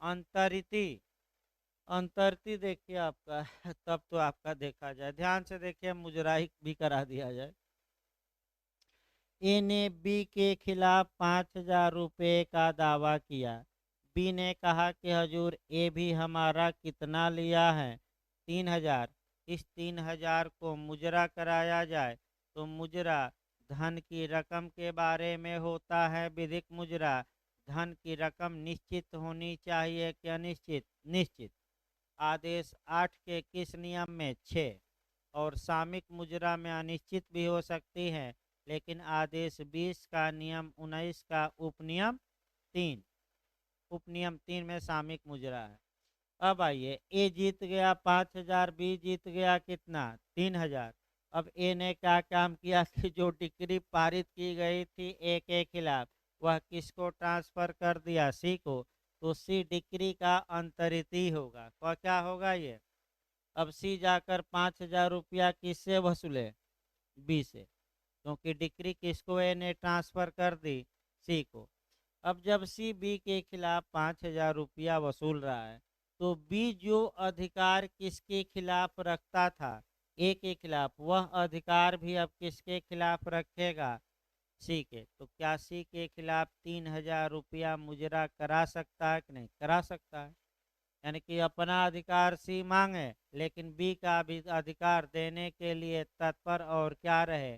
अंतरिति, अंतरती देखिए आपका तब तो आपका देखा जाए, ध्यान से देखिए, मुजराई भी करा दिया जाए। ए ने बी के खिलाफ 5,000 रुपये का दावा किया। बी ने कहा कि हजूर ए भी हमारा कितना लिया है? 3,000। इस 3,000 को मुजरा कराया जाए, तो मुजरा धन की रकम के बारे में होता है। विधिक मुजरा धन की रकम निश्चित होनी चाहिए कि अनिश्चित? निश्चित। आदेश 8 के किस नियम में? 6। और सामयिक मुजरा में अनिश्चित भी हो सकती है, लेकिन आदेश 20 का नियम 19 का उपनियम 3, उपनियम 3 में सामयिक मुजरा है। अब आइए, ए जीत गया 5,000, बी जीत गया कितना? 3,000। अब ए ने क्या काम किया कि जो डिक्री पारित की गई थी ए के खिलाफ, वह किसको ट्रांसफर कर दिया? सी को। तो सी डिक्री का अंतरिती होगा। क्या होगा ये? अब सी जाकर 5,000 रुपया किससे वसूले? बी से, क्योंकि डिक्री किसको ए ने ट्रांसफर कर दी? सी को। अब जब सी बी के खिलाफ 5,000 रुपया वसूल रहा है, तो बी जो अधिकार किसके खिलाफ रखता था? ए के खिलाफ, वह अधिकार भी अब किसके खिलाफ रखेगा? सी के। तो क्या सी के खिलाफ 3,000 रुपया मुजरा करा सकता है कि नहीं करा सकता है? यानी कि अपना अधिकार सी मांगे, लेकिन बी का भी अधिकार देने के लिए तत्पर और क्या रहे?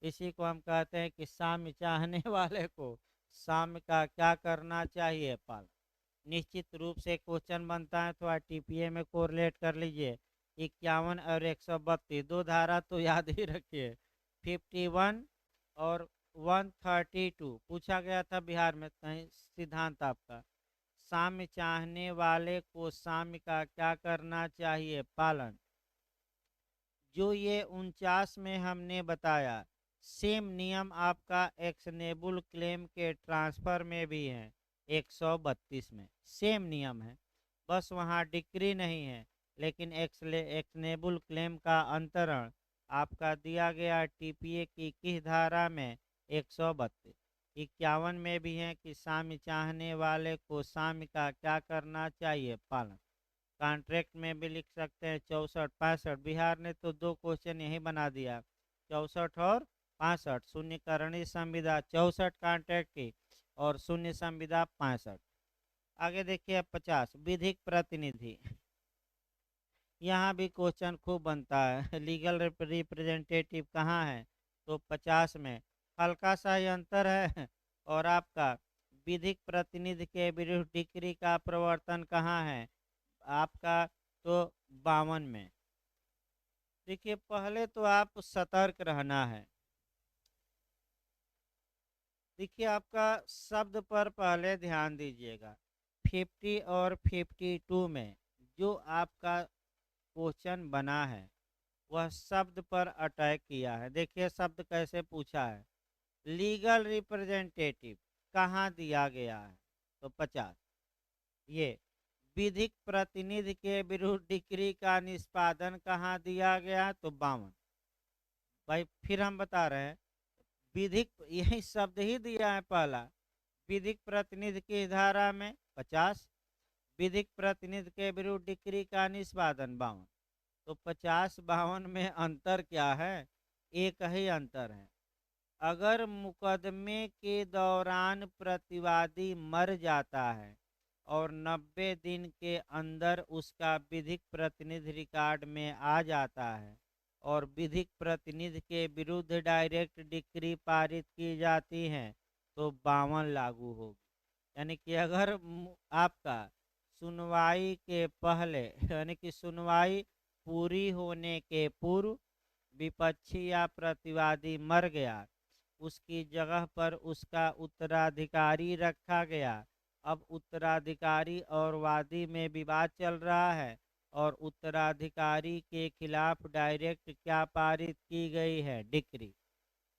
इसी को हम कहते हैं कि साम्य चाहने वाले को साम्य का क्या करना चाहिए, पालन। निश्चित रूप से क्वेश्चन बनता है, थोड़ा टीपीए में कोरिलेट कर लीजिए। 51 और 132 दो धारा तो याद ही रखिए। 51 और 132 पूछा गया था बिहार में, कहीं सिद्धांत आपका। साम्य चाहने वाले को साम्य का क्या करना चाहिए, पालन। जो ये 49 में हमने बताया, सेम नियम आपका एक्शनेबल क्लेम के ट्रांसफर में भी है। 132 में सेम नियम है, बस वहाँ डिक्री नहीं है, लेकिन एक्शनेबल क्लेम का अंतरण आपका दिया गया टीपीए की किस धारा में, 132। 51 में भी है कि साम्य चाहने वाले को साम्य का क्या करना चाहिए, पालन। कॉन्ट्रैक्ट में भी लिख सकते हैं 64 65। बिहार ने तो दो क्वेश्चन यही बना दिया, 64 और 65। शून्यकरणीय संविदा 64 कॉन्ट्रैक्ट की और शून्य संविदा 65। आगे देखिए 50 विधिक प्रतिनिधि। यहाँ भी क्वेश्चन खूब बनता है। लीगल रिप्रेजेंटेटिव कहाँ है, तो 50 में। हल्का सा ही अंतर है। और आपका विधिक प्रतिनिधि के विरुद्ध डिक्री का प्रवर्तन कहाँ है, आपका तो 52 में। देखिए पहले तो आप सतर्क रहना है। देखिए आपका शब्द पर पहले ध्यान दीजिएगा। 50 और 52 में जो आपका क्वेश्चन बना है वह शब्द पर अटैक किया है। देखिए शब्द कैसे पूछा है, लीगल रिप्रेजेंटेटिव कहाँ दिया गया है, तो 50। ये विधिक प्रतिनिधि के विरुद्ध डिक्री का निष्पादन कहाँ दिया गया, तो 52। भाई फिर हम बता रहे हैं, विधिक यही शब्द ही दिया है पहला। विधिक प्रतिनिधि की धारा में 50, विधिक प्रतिनिधि के विरुद्ध डिक्री का निष्पादन 52। तो 50 52 में अंतर क्या है, एक ही अंतर है। अगर मुकदमे के दौरान प्रतिवादी मर जाता है और 90 दिन के अंदर उसका विधिक प्रतिनिधि रिकॉर्ड में आ जाता है और विधिक प्रतिनिधि के विरुद्ध डायरेक्ट डिक्री पारित की जाती है, तो 52 लागू होगी। यानी कि अगर आपका सुनवाई के पहले, यानी कि सुनवाई पूरी होने के पूर्व विपक्षी या प्रतिवादी मर गया, उसकी जगह पर उसका उत्तराधिकारी रखा गया। अब उत्तराधिकारी और वादी में विवाद चल रहा है और उत्तराधिकारी के खिलाफ डायरेक्ट क्या पारित की गई है, डिक्री।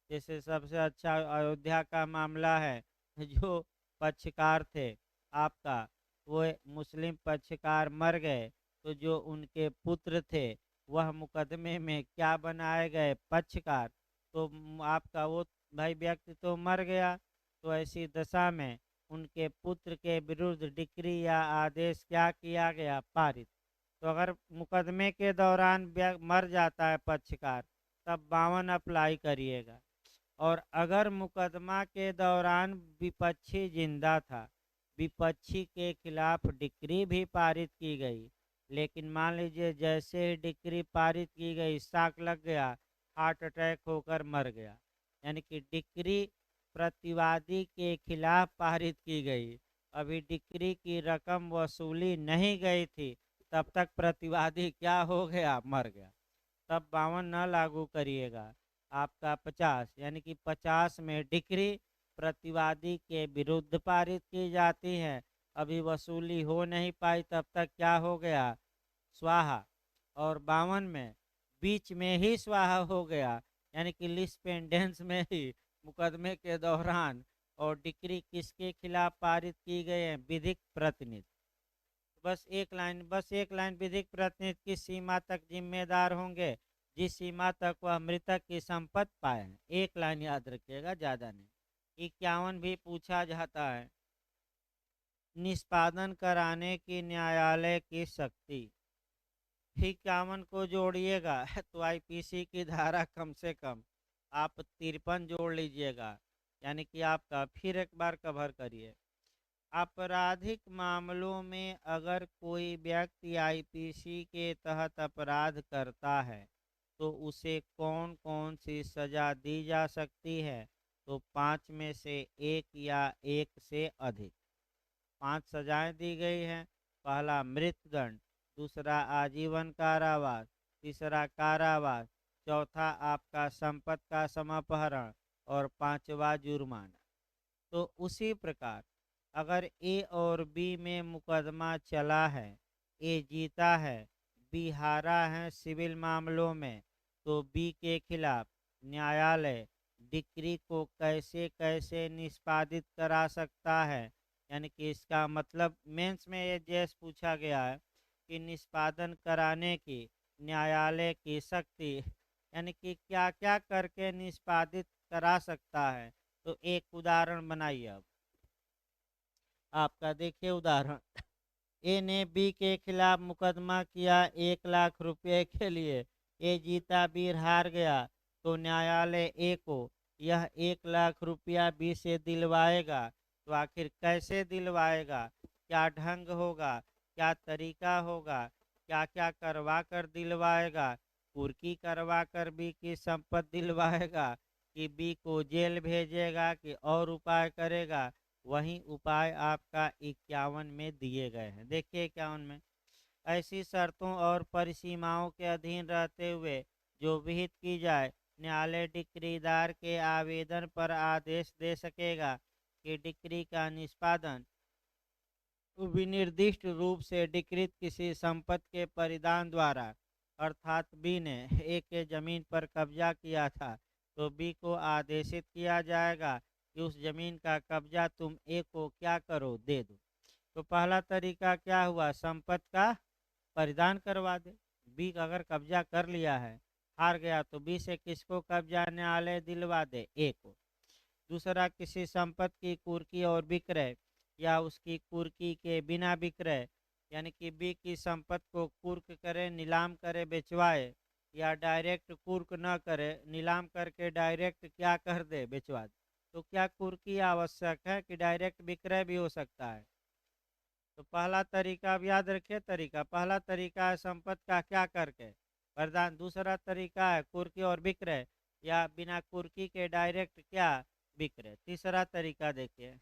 जैसे सबसे अच्छा अयोध्या का मामला है, जो पक्षकार थे आपका, वो मुस्लिम पक्षकार मर गए, तो जो उनके पुत्र थे वह मुकदमे में क्या बनाए गए, पक्षकार। तो आपका वो भाई व्यक्ति तो मर गया, तो ऐसी दशा में उनके पुत्र के विरुद्ध डिक्री या आदेश क्या किया गया, पारित। तो अगर मुकदमे के दौरान मर जाता है पक्षकार, तब 52 अप्लाई करिएगा। और अगर मुकदमा के दौरान विपक्षी जिंदा था, विपक्षी के खिलाफ डिक्री भी पारित की गई, लेकिन मान लीजिए जैसे ही डिक्री पारित की गई शॉक लग गया, हार्ट अटैक होकर मर गया, यानी कि डिक्री प्रतिवादी के खिलाफ पारित की गई, अभी डिक्री की रकम वसूली नहीं गई थी, तब तक प्रतिवादी क्या हो गया, मर गया, तब 52 न लागू करिएगा। आपका 50, यानी कि 50 में डिक्री प्रतिवादी के विरुद्ध पारित की जाती है, अभी वसूली हो नहीं पाई, तब तक क्या हो गया, स्वाहा। और 52 में बीच में ही स्वाहा हो गया, यानी कि लिस्ट पेंडेंस में ही मुकदमे के दौरान। और डिक्री किसके खिलाफ पारित की गई है, विधिक प्रतिनिधि। बस एक लाइन, विधिक प्रतिनिधि किस सीमा तक जिम्मेदार होंगे, जिस सीमा तक वह मृतक की संपत्ति पाए हैं। एक लाइन याद रखिएगा, ज्यादा नहीं। 51 भी पूछा जाता है, निष्पादन कराने की न्यायालय की शक्ति। 51 को जोड़िएगा तो आईपीसी की धारा कम से कम आप 53 जोड़ लीजिएगा, यानी कि आपका फिर एक बार कवर करिए। आपराधिक मामलों में अगर कोई व्यक्ति आईपीसी के तहत अपराध करता है तो उसे कौन कौन सी सजा दी जा सकती है? तो 5 में से 1 या 1 से अधिक। 5 सजाएं दी गई हैं। पहला मृत्युदंड, दूसरा आजीवन कारावास, तीसरा कारावास, चौथा आपका संपत्ति का समापहरण और पांचवा जुर्माना। तो उसी प्रकार अगर ए और बी में मुकदमा चला है, ए जीता है, बी हारा है सिविल मामलों में, तो बी के खिलाफ न्यायालय डिक्री को कैसे कैसे निष्पादित करा सकता है? यानी कि इसका मतलब मेंस में ये जैसे पूछा गया है कि निष्पादन कराने की न्यायालय की शक्ति, यानी कि क्या क्या करके निष्पादित करा सकता है। तो एक उदाहरण बनाइए। अब आपका देखिए उदाहरण, ए ने बी के खिलाफ मुकदमा किया 1 लाख रुपए के लिए। ए जीता, बी हार गया, तो न्यायालय ए को यह 1 लाख रुपया बी से दिलवाएगा। तो आखिर कैसे दिलवाएगा? क्या ढंग होगा? क्या तरीका होगा? क्या क्या करवा कर दिलवाएगा? कुर्की करवा कर बी की संपत्ति दिलवाएगा, कि बी को जेल भेजेगा, कि और उपाय करेगा? वही उपाय आपका 51 में दिए गए हैं। देखिए 51 में, ऐसी शर्तों और परिसीमाओं के अधीन रहते हुए जो विहित की जाए, न्यायालय डिक्रीदार के आवेदन पर आदेश दे सकेगा कि डिक्री का निष्पादन विनिर्दिष्ट रूप से डिक्रीत किसी संपत्ति के परिधान द्वारा, अर्थात बी ने ए के जमीन पर कब्जा किया था, तो बी को आदेशित किया जाएगा कि उस जमीन का कब्जा तुम ए को क्या करो, दे दो। तो पहला तरीका क्या हुआ? संपत्ति का परिधान करवा दे। बी अगर कब्जा कर लिया है, हार गया, तो बी से किसको कब्जा न्यायालय दिलवा दे? ए को। दूसरा, किसी संपत्ति की कुर्की और विक्रय या उसकी कुर्की के बिना विक्रय, यानी कि बी की संपत्ति को कुर्क करे, नीलाम करे, बेचवाए, या डायरेक्ट कुर्क न करे, नीलाम करके डायरेक्ट क्या कर दे, बेचवा दे। तो क्या कुर्की आवश्यक है कि डायरेक्ट विक्रय भी हो सकता है? तो पहला तरीका, अब याद रखिए तरीका, पहला तरीका है संपत्ति का क्या करके प्रदान, दूसरा तरीका है कुर्की और विक्रय, या बिना कुर्की के डायरेक्ट क्या, विक्रय। तीसरा तरीका देखिए,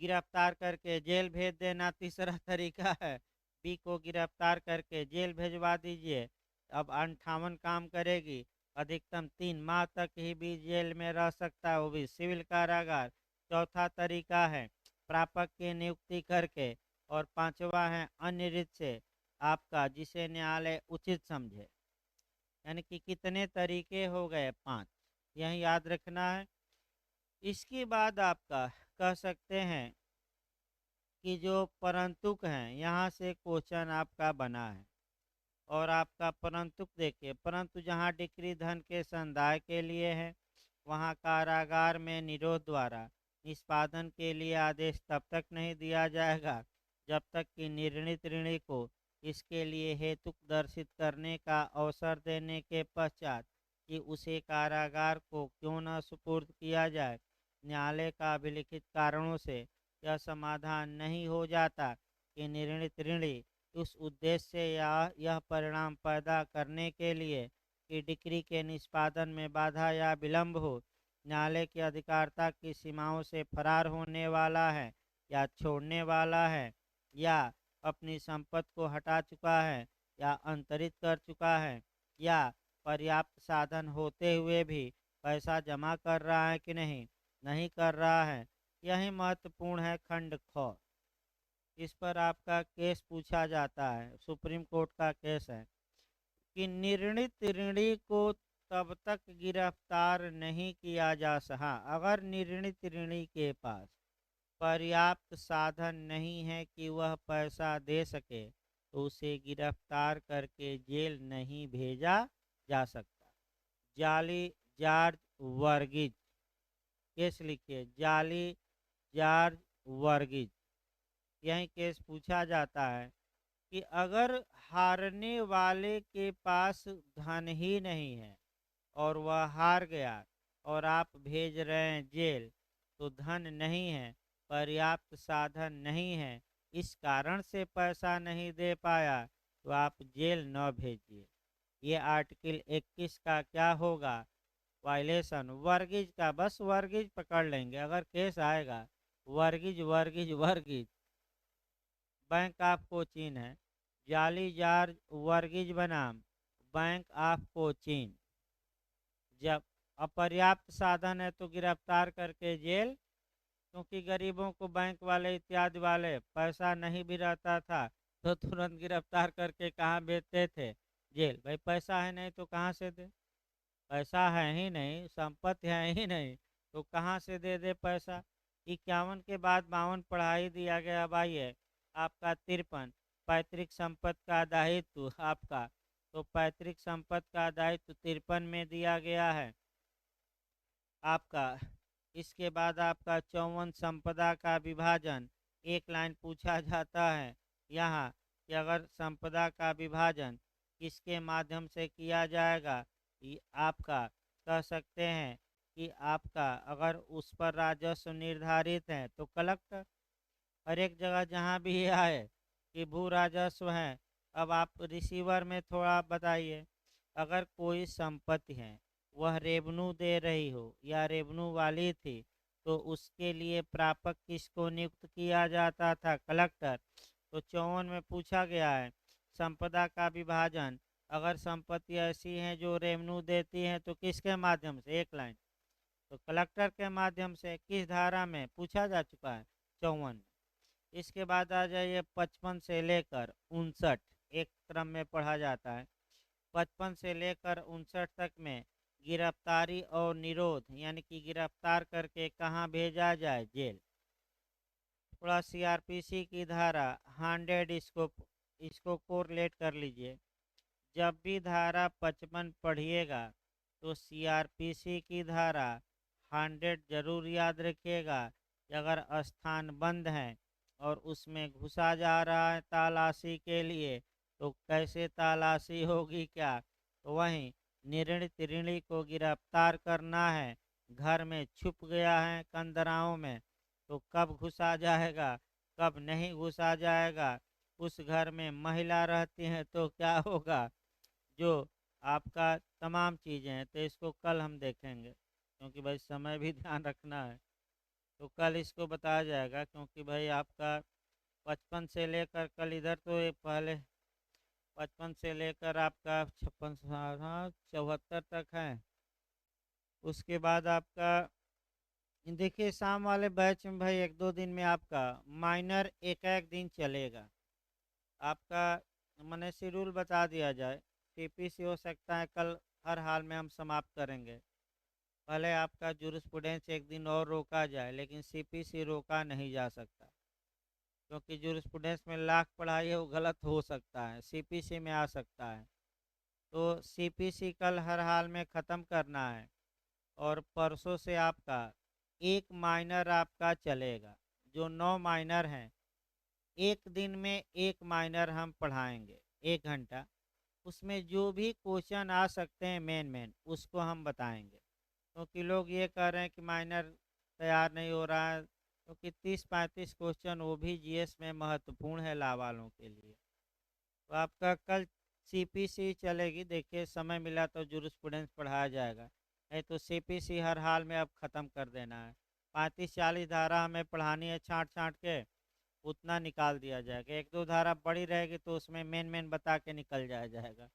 गिरफ्तार करके जेल भेज देना, तीसरा तरीका है। बी को गिरफ्तार करके जेल भेजवा दीजिए, अब 58 काम करेगी, अधिकतम 3 माह तक ही बी जेल में रह सकता है, वो भी सिविल कारागार। चौथा तरीका है प्रापक की नियुक्ति करके, और पांचवा है अन्य रीत से आपका, जिसे न्यायालय उचित समझे। यानी कि कितने तरीके हो गए? 5। यही याद रखना है। इसके बाद आपका कह सकते हैं कि जो परंतुक हैं, यहाँ से क्वेश्चन आपका बना है, और आपका परंतुक देखिए, परंतु जहाँ डिक्री धन के संदाय के लिए है, वहाँ कारागार में निरोध द्वारा निष्पादन के लिए आदेश तब तक नहीं दिया जाएगा जब तक कि निर्णित ऋणी को इसके लिए हेतुक दर्शित करने का अवसर देने के पश्चात कि उसे कारागार को क्यों न सुपुर्द किया जाए, न्यायालय का अभिलिखित कारणों से यह समाधान नहीं हो जाता कि निर्णित ऋणी उस उद्देश्य से या यह परिणाम पैदा करने के लिए कि डिक्री के निष्पादन में बाधा या विलंब हो, न्यायालय की अधिकारिता की सीमाओं से फरार होने वाला है या छोड़ने वाला है, या अपनी संपत्ति को हटा चुका है या अंतरित कर चुका है, या पर्याप्त साधन होते हुए भी पैसा जमा कर रहा है कि नहीं कर रहा है। यही महत्वपूर्ण है खंड ख। इस पर आपका केस पूछा जाता है, सुप्रीम कोर्ट का केस है कि निर्णित ऋणी को तब तक गिरफ्तार नहीं किया जा सका अगर निर्णित ऋणी के पास पर्याप्त साधन नहीं है कि वह पैसा दे सके, तो उसे गिरफ्तार करके जेल नहीं भेजा जा सकता। जाली जॉर्ज वर्गीज केस लिखिए, जाली जॉर्ज वर्गीज। यही केस पूछा जाता है कि अगर हारने वाले के पास धन ही नहीं है और वह हार गया और आप भेज रहे हैं जेल, तो धन नहीं है, पर्याप्त साधन नहीं है, इस कारण से पैसा नहीं दे पाया, तो आप जेल न भेजिए। ये आर्टिकल 21 का क्या होगा, वायलेशन। वर्गीज का, बस वर्गीज पकड़ लेंगे अगर केस आएगा, वर्गीज वर्गीज वर्गीज। बैंक ऑफ कोचीन है, जाली जॉर्ज वर्गीज बनाम बैंक ऑफ कोचीन। जब अपर्याप्त साधन है तो गिरफ्तार करके जेल, क्योंकि गरीबों को बैंक वाले इत्यादि वाले पैसा नहीं भी रहता था तो तुरंत गिरफ्तार करके कहाँ भेजते थे, जेल। भाई पैसा है नहीं तो कहाँ से दे, पैसा है ही नहीं, संपत्ति है ही नहीं, तो कहाँ से दे दे पैसा। 51 के बाद 52 पढ़ाई दिया गया। अब आइए आपका 53, पैतृक संपत्ति का दायित्व आपका, तो पैतृक संपत्ति का दायित्व 53 में दिया गया है आपका। इसके बाद आपका 54 संपदा का विभाजन। एक लाइन पूछा जाता है यहाँ कि अगर संपदा का विभाजन किसके माध्यम से किया जाएगा, ये आपका कह सकते हैं कि आपका अगर उस पर राजस्व निर्धारित है तो कलेक्टर। हर एक जगह जहाँ भी ये आए कि भू राजस्व है। अब आप रिसीवर में थोड़ा बताइए, अगर कोई संपत्ति है वह रेवन्यू दे रही हो या रेवन्यू वाली थी तो उसके लिए प्रापक किसको नियुक्त किया जाता था, कलेक्टर। तो 54 में पूछा गया है संपदा का विभाजन, अगर संपत्ति ऐसी है जो रेवन्यू देती है तो किसके माध्यम से, एक लाइन, तो कलेक्टर के माध्यम से। किस धारा में पूछा जा चुका है, 54। इसके बाद आ जाइए 55 से लेकर 59, एक क्रम में पढ़ा जाता है। 55 से लेकर 59 तक में गिरफ्तारी और निरोध, यानी कि गिरफ्तार करके कहाँ भेजा जाए, जेल। थोड़ा सीआरपीसी की धारा 100 इसको कोरिलेट कर लीजिए। जब भी धारा 55 पढ़िएगा तो सीआरपीसी की धारा 100 जरूर याद रखिएगा कि अगर स्थान बंद है और उसमें घुसा जा रहा है तलाशी के लिए तो कैसे तलाशी होगी, क्या, तो वहीं निर्णित ऋणी को गिरफ्तार करना है, घर में छुप गया है कंदराओं में तो कब घुसा जाएगा, कब नहीं घुसा जाएगा। उस घर में महिला रहती हैं तो क्या होगा, जो आपका तमाम चीज़ें हैं। तो इसको कल हम देखेंगे क्योंकि भाई समय भी ध्यान रखना है, तो कल इसको बताया जाएगा। क्योंकि भाई आपका 55 से लेकर कल इधर तो ये पहले 55 से लेकर आपका 56, हाँ 74 तक है। उसके बाद आपका देखिए शाम वाले बैच में भाई 1-2 दिन में आपका माइनर एक एक दिन चलेगा आपका, मैंने शेड्यूल बता दिया जाए। टीपीसी हो सकता है कल हर हाल में हम समाप्त करेंगे, भले आपका जूरिस्प्रूडेंस एक दिन और रोका जाए लेकिन सीपीसी रोका नहीं जा सकता, क्योंकि जूरिस्प्रूडेंस में लाख पढ़ाई है वो गलत हो सकता है, सीपीसी में आ सकता है। तो सीपीसी कल हर हाल में ख़त्म करना है। और परसों से आपका एक माइनर आपका चलेगा, जो 9 माइनर हैं एक दिन में एक माइनर हम पढ़ाएंगे 1 घंटा। उसमें जो भी क्वेश्चन आ सकते हैं मेन मेन उसको हम बताएंगे, क्योंकि लोग ये कह रहे हैं कि माइनर तैयार नहीं हो रहा है, क्योंकि 30-35 क्वेश्चन वो भी जीएस में महत्वपूर्ण है ला वालों के लिए। तो आपका कल सीपीसी चलेगी, देखिए समय मिला तो जूरिस्प्रूडेंस पढ़ाया जाएगा, नहीं तो सीपीसी हर हाल में अब ख़त्म कर देना है। 35-40 धारा हमें पढ़ानी है, छाँट छाँट के उतना निकाल दिया जाएगा। 1-2 धारा बड़ी रहेगी तो उसमें मेन मेन बता के निकल जाया जाएगा।